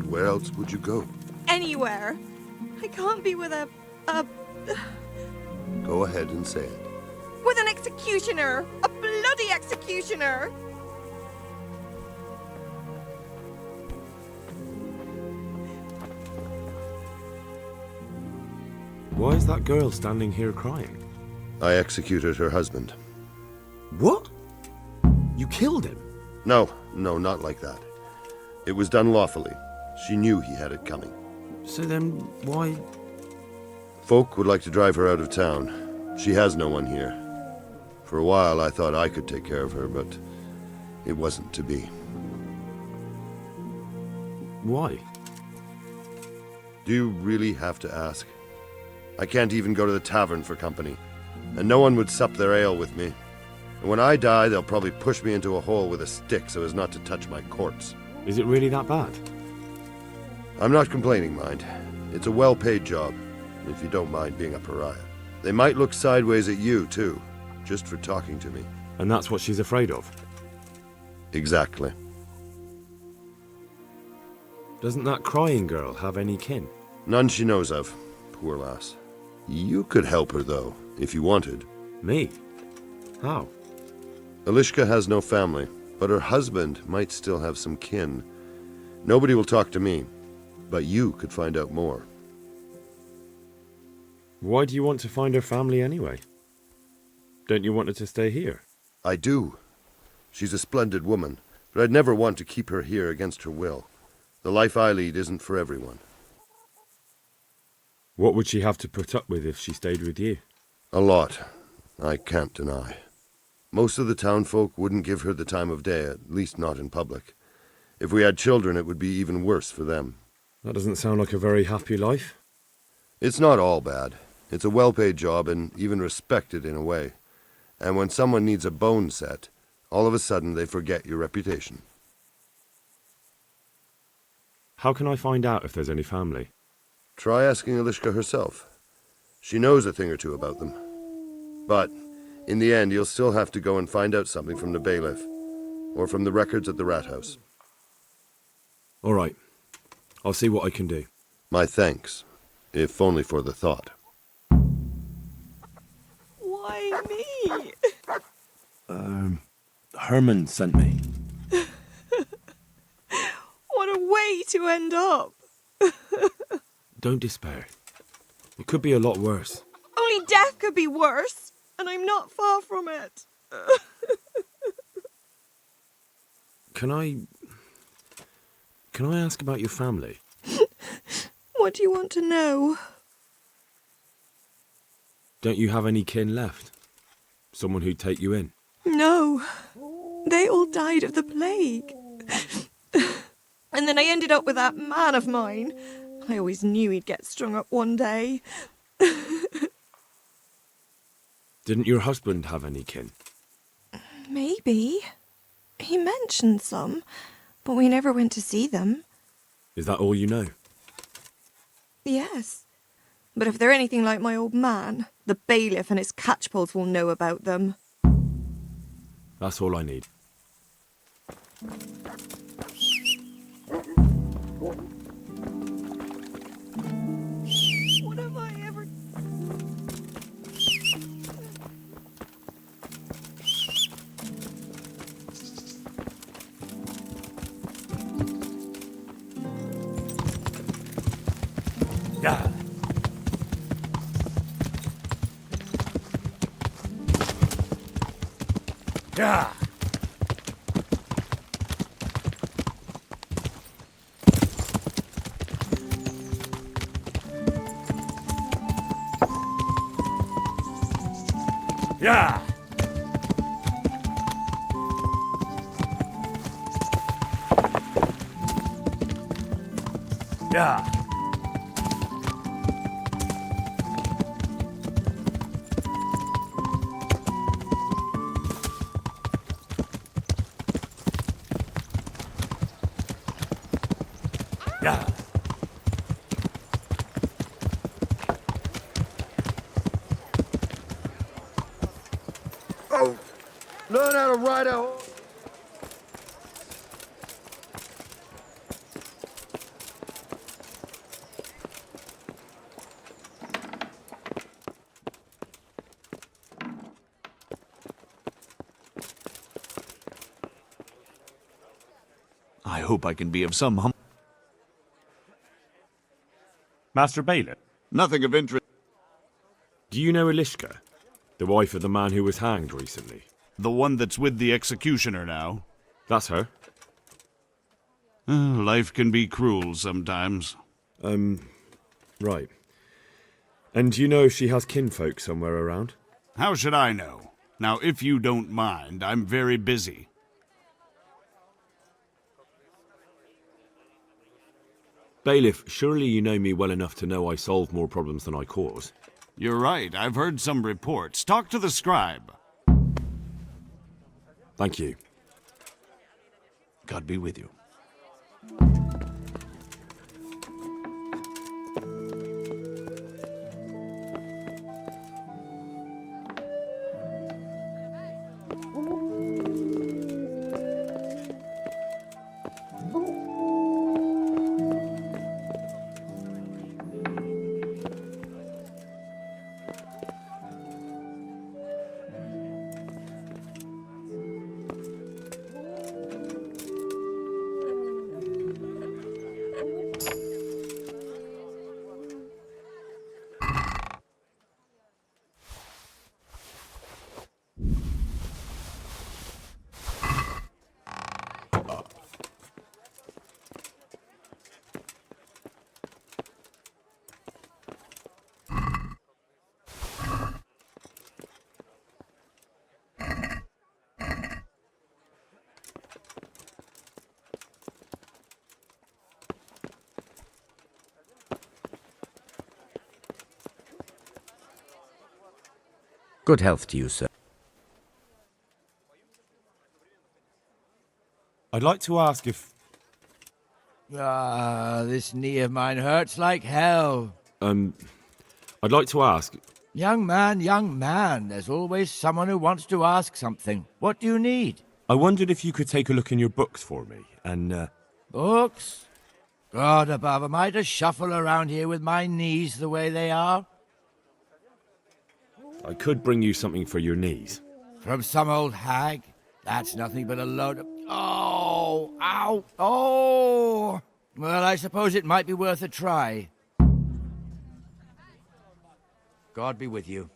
Where else would you go? Anywhere. I can't be with a... Go ahead and say it. with an executioner! A bloody executioner! Why is that girl standing here crying? I executed her husband. What? You killed him? No, not like that. It was done lawfully. She knew he had it coming. So then, why... Folk would like to drive her out of town. She has no one here. For a while I thought I could take care of her, but it wasn't to be. Why? Do you really have to ask? I can't even go to the tavern for company, and no one would sup their ale with me. And when I die, they'll probably push me into a hole with a stick so as not to touch my corpse. Is it really that bad? I'm not complaining, mind. It's a well-paid job, if you don't mind being a pariah. They might look sideways at you, too, just for talking to me. And that's what she's afraid of? Exactly. Doesn't that crying girl have any kin? None she knows of, poor lass. You could help her, though, if you wanted. Me? How? Elishka has no family, but her husband might still have some kin. Nobody will talk to me, but you could find out more. Why do you want to find her family anyway? Don't you want her to stay here? I do. She's a splendid woman, but I'd never want to keep her here against her will. The life I lead isn't for everyone. What would she have to put up with if she stayed with you? A lot. I can't deny. Most of the townfolk wouldn't give her the time of day, at least not in public. If we had children, it would be even worse for them. That doesn't sound like a very happy life. It's not all bad. It's a well-paid job and even respected in a way. And when someone needs a bone set, all of a sudden they forget your reputation. How can I find out if there's any family? Try asking Elishka herself. She knows a thing or two about them. But in the end, you'll still have to go and find out something from the bailiff, or from the records at the rat house. All right. I'll see what I can do. My thanks, if only for the thought. Why me? Herman sent me. likely to end up? Don't despair. It could be a lot worse. Only death could be worse, and I'm not far from it. Can I ask about your family? What do you want to know? Don't you have any kin left? Someone who'd take you in? No. They all died of the plague. And then I ended up with that man of mine. I always knew he'd get strung up one day. Didn't your husband have any kin? Maybe. He mentioned some, but we never went to see them. Is that all you know? Yes. But if they're anything like my old man, the bailiff and his catchpoles will know about them. That's all I need. What have I ever... Yeah. Yeah. Yeah. Yeah. Yeah. Oh, learn how to ride a horse. I hope I can be of some help. Master Bailiff? Nothing of interest. Do you know Elishka, the wife of the man who was hanged recently? The one that's with the executioner now? That's her. Life can be cruel sometimes. Right. And do you know if she has kinfolk somewhere around? How should I know? Now, if you don't mind, I'm very busy. Bailiff, surely you know me well enough to know I solve more problems than I cause. You're right, I've heard some reports. Talk to the scribe. Thank you. God be with you. Good health to you, sir. I'd like to ask if... This knee of mine hurts like hell. I'd like to ask... Young man, there's always someone who wants to ask something. What do you need? I wondered if you could take a look in your books for me, and, Books? God above, am I to shuffle around here with my knees the way they are? I could bring you something for your knees. From some old hag? That's nothing but a load of... Oh! Ow! Oh! Well, I suppose it might be worth a try. God be with you.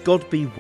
God be.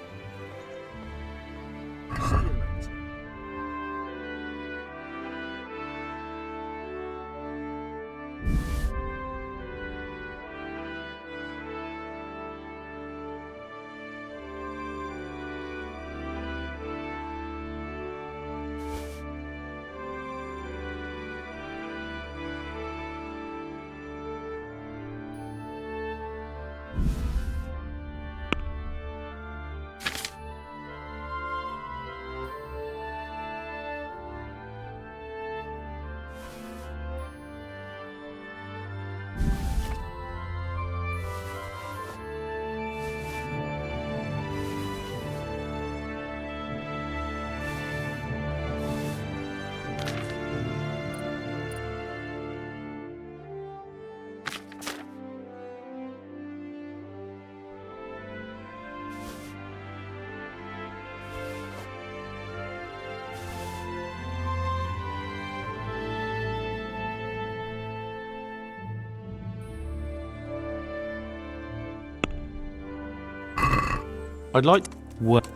I'd like. What?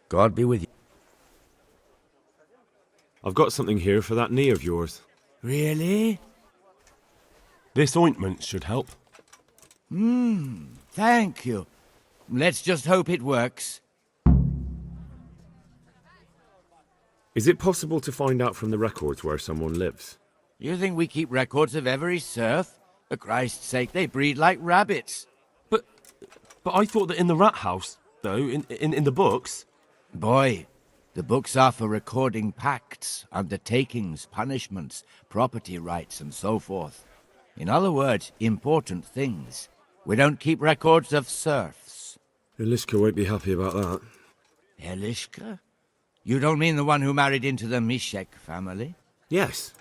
God be with you. I've got something here for that knee of yours. Really? This ointment should help. Thank you. Let's just hope it works. Is it possible to find out from the records where someone lives? You think we keep records of every serf? For Christ's sake, they breed like rabbits. But I thought that in the rat house, though, in the books... Boy, the books are for recording pacts, undertakings, punishments, property rights, and so forth. In other words, important things. We don't keep records of serfs. Eliska won't be happy about that. Eliska? You don't mean the one who married into the Mishek family? Yes.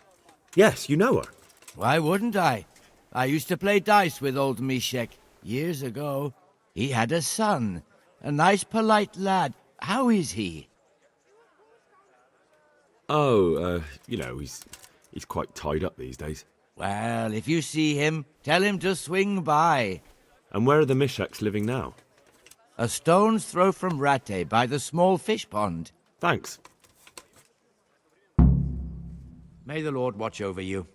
Yes, you know her. Why wouldn't I? I used to play dice with old Mishek years ago. He had a son, a nice, polite lad. How is he? Oh, he's quite tied up these days. Well, if you see him, tell him to swing by. And where are the Misheks living now? A stone's throw from Rate by the small fish pond. Thanks. May the Lord watch over you.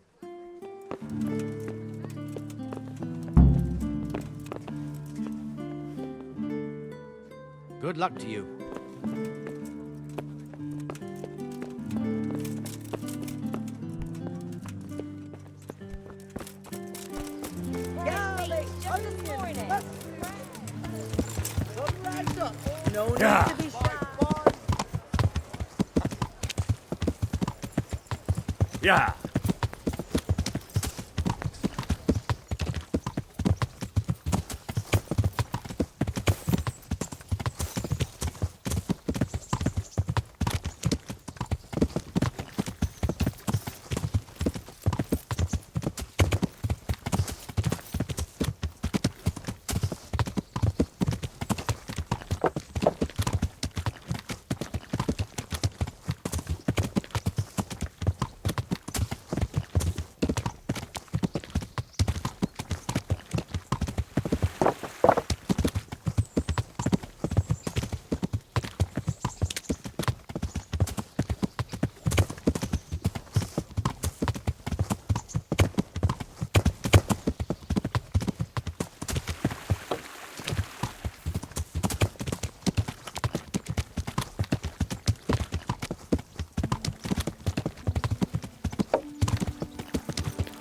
Good luck to you. Yeah. Yeah.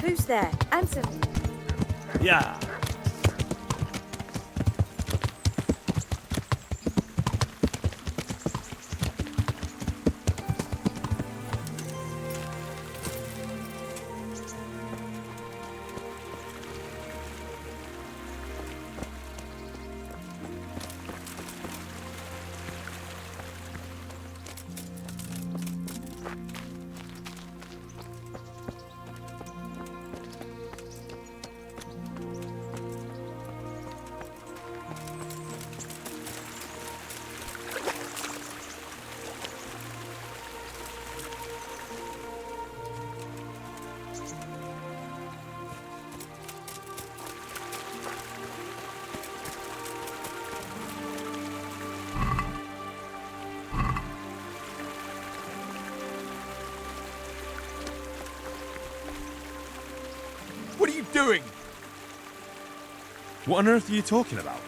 Who's there? Answer me. Yeah. What are you doing? What on earth are you talking about?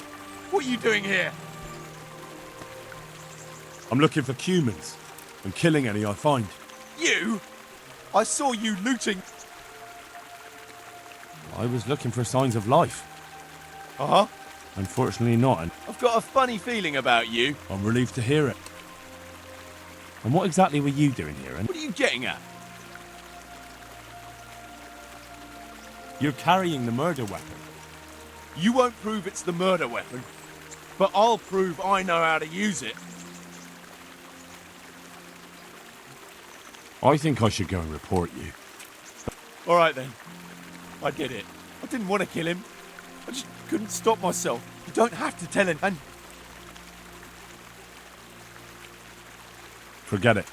What are you doing here? I'm looking for humans and killing any I find. You? I saw you looting. I was looking for signs of life. Uh-huh. Unfortunately not, and I've got a funny feeling about you. I'm relieved to hear it. And what exactly were you doing here? And What are you getting at? you're carrying the murder weapon. You won't prove it's the murder weapon, but I'll prove I know how to use it. I think I should go and report you. All right then. I get it. I didn't want to kill him. I just couldn't stop myself. You don't have to tell him. And Forget it.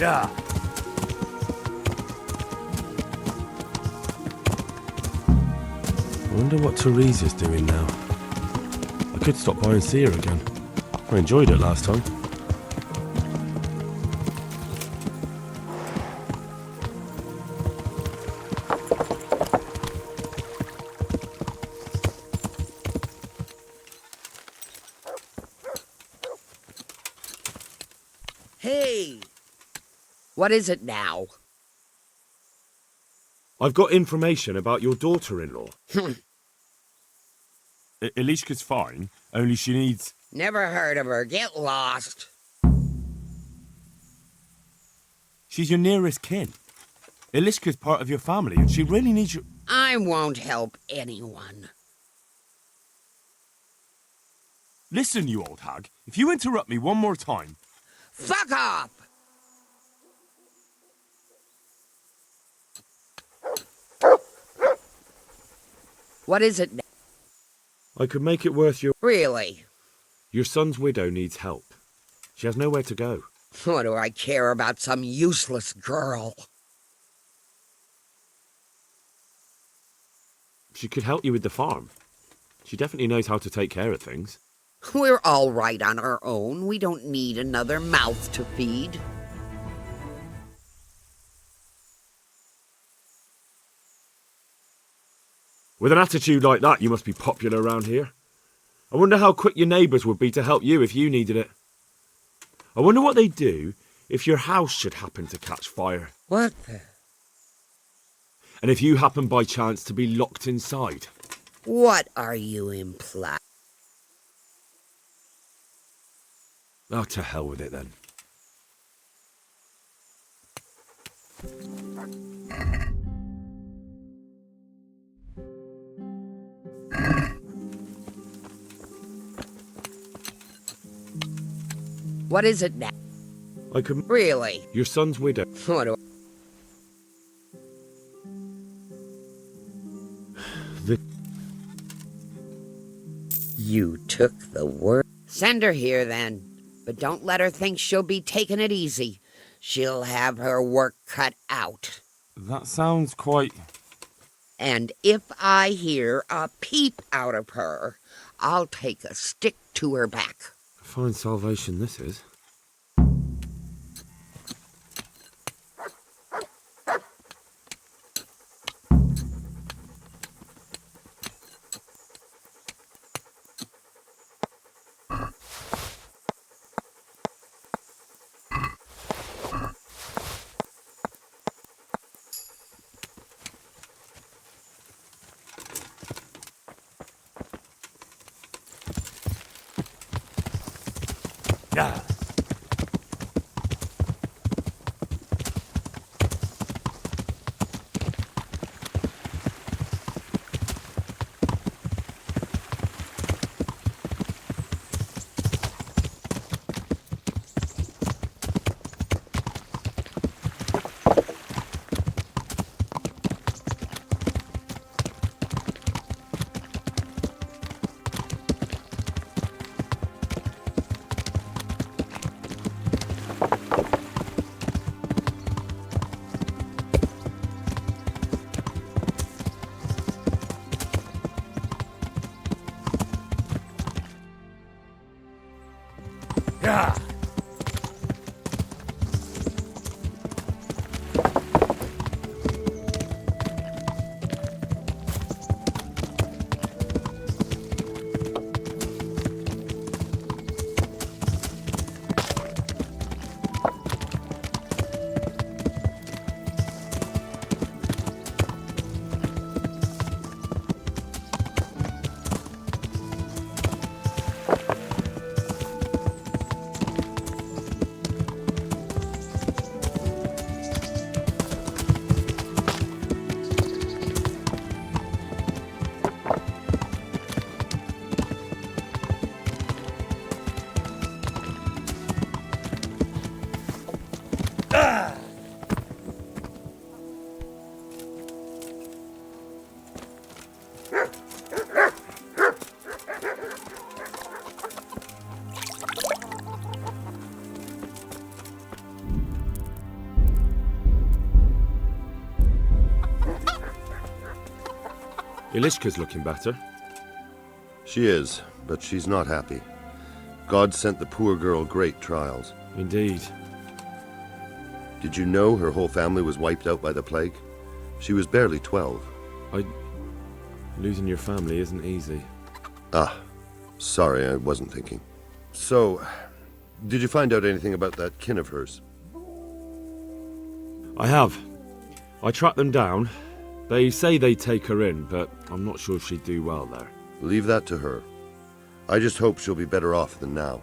Yeah. I wonder what Teresa's doing now. I could stop by and see her again. I enjoyed it last time. Hey! What is it now? I've got information about your daughter-in-law. Elishka's fine, only she needs... Never heard of her. Get lost. She's your nearest kin. Elishka's part of your family, and she really needs you... I won't help anyone. Listen, you old hag. If you interrupt me one more time... Fuck off! What is it now? I could make it worth your... Really? Your son's widow needs help. She has nowhere to go. What do I care about some useless girl? She could help you with the farm. She definitely knows how to take care of things. We're all right on our own. We don't need another mouth to feed. With an attitude like that, you must be popular around here. I wonder how quick your neighbours would be to help you if you needed it. I wonder what they'd do if your house should happen to catch fire. What the? And if you happen by chance to be locked inside? What are you implying? Oh, to hell with it then. What is it now? I could... Really? Your son's widow. What do The... You took the word. Send her here then, but don't let her think she'll be taking it easy. She'll have her work cut out. That sounds quite... And if I hear a peep out of her, I'll take a stick to her back. Fine salvation this is. Yeah. Yeah. Ilishka's looking better. She is, but she's not happy. God sent the poor girl great trials. Indeed. Did you know her whole family was wiped out by the plague? She was barely 12. Losing your family isn't easy. Ah, sorry, I wasn't thinking. So, did you find out anything about that kin of hers? I have. I tracked them down. They say they'd take her in, but I'm not sure if she'd do well there. Leave that to her. I just hope she'll be better off than now.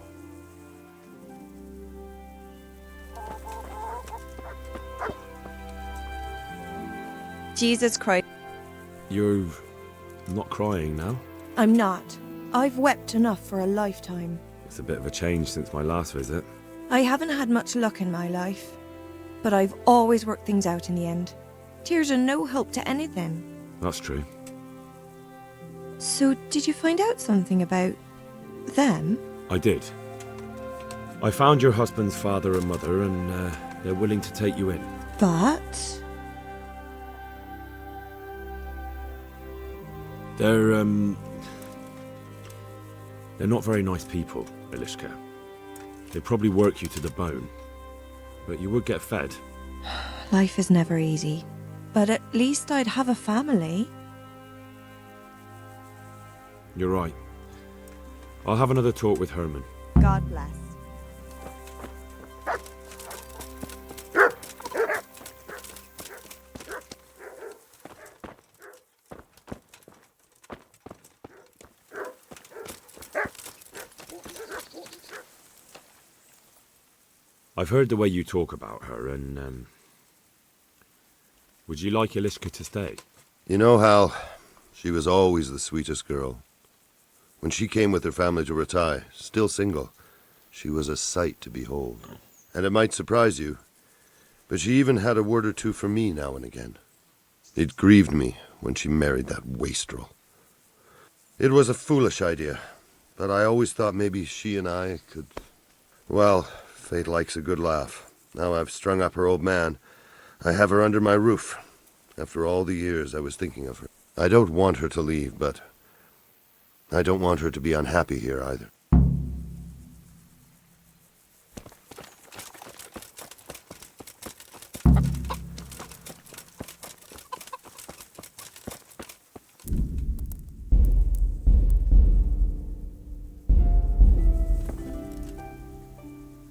Jesus Christ. You're not crying now? I'm not. I've wept enough for a lifetime. It's a bit of a change since my last visit. I haven't had much luck in my life, but I've always worked things out in the end. Tears are no help to anything. That's true. So, did you find out something about them? I did. I found your husband's father and mother, and they're willing to take you in. But... They're not very nice people, Ilishka. They'd probably work you to the bone. But you would get fed. Life is never easy. But at least I'd have a family. You're right. I'll have another talk with Herman. God bless. I've heard the way you talk about her, and, would you like Eliska to stay? You know, Hal, she was always the sweetest girl. When she came with her family to Ratai, still single, she was a sight to behold. And it might surprise you, but she even had a word or two for me now and again. It grieved me when she married that wastrel. It was a foolish idea, but I always thought maybe she and I could... Well, fate likes a good laugh. Now I've strung up her old man. I have her under my roof. After all the years I was thinking of her. I don't want her to leave, but I don't want her to be unhappy here either.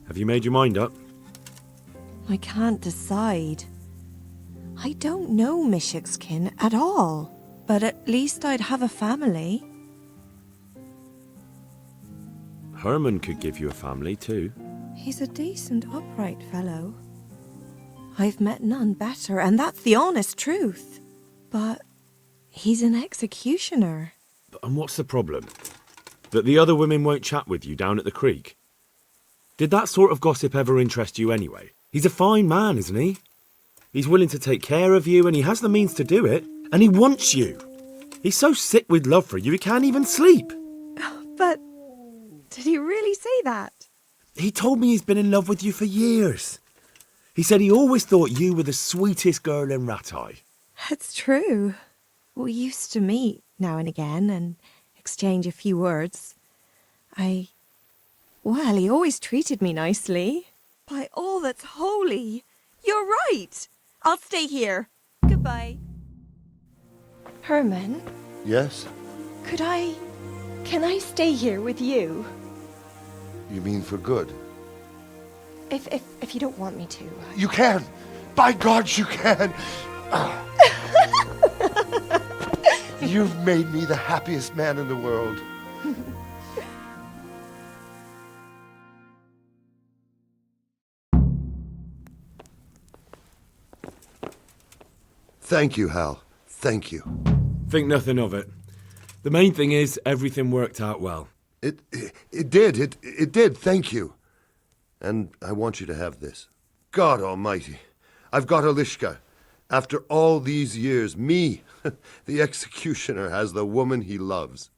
Have you made your mind up? I can't decide. I don't know Mishik's kin at all, but at least I'd have a family. Herman could give you a family too. He's a decent, upright fellow. I've met none better, and that's the honest truth. But he's an executioner. And what's the problem? That the other women won't chat with you down at the creek? Did that sort of gossip ever interest you anyway? He's a fine man, isn't he? He's willing to take care of you, and he has the means to do it. And he wants you. He's so sick with love for you, he can't even sleep. But did he really say that? He told me he's been in love with you for years. He said he always thought you were the sweetest girl in Ratai. It's true. We used to meet now and again and exchange a few words. Well, he always treated me nicely. By all that's holy, you're right. I'll stay here. Goodbye. Herman? Yes? Can I stay here with you? You mean for good? If you don't want me to. You can! By God, you can! You've made me the happiest man in the world. Thank you, Hal. Thank you. Think nothing of it. The main thing is everything worked out well. It did. It did. Thank you. And I want you to have this. God Almighty. I've got Eliska. After all these years, me, the executioner, has the woman he loves.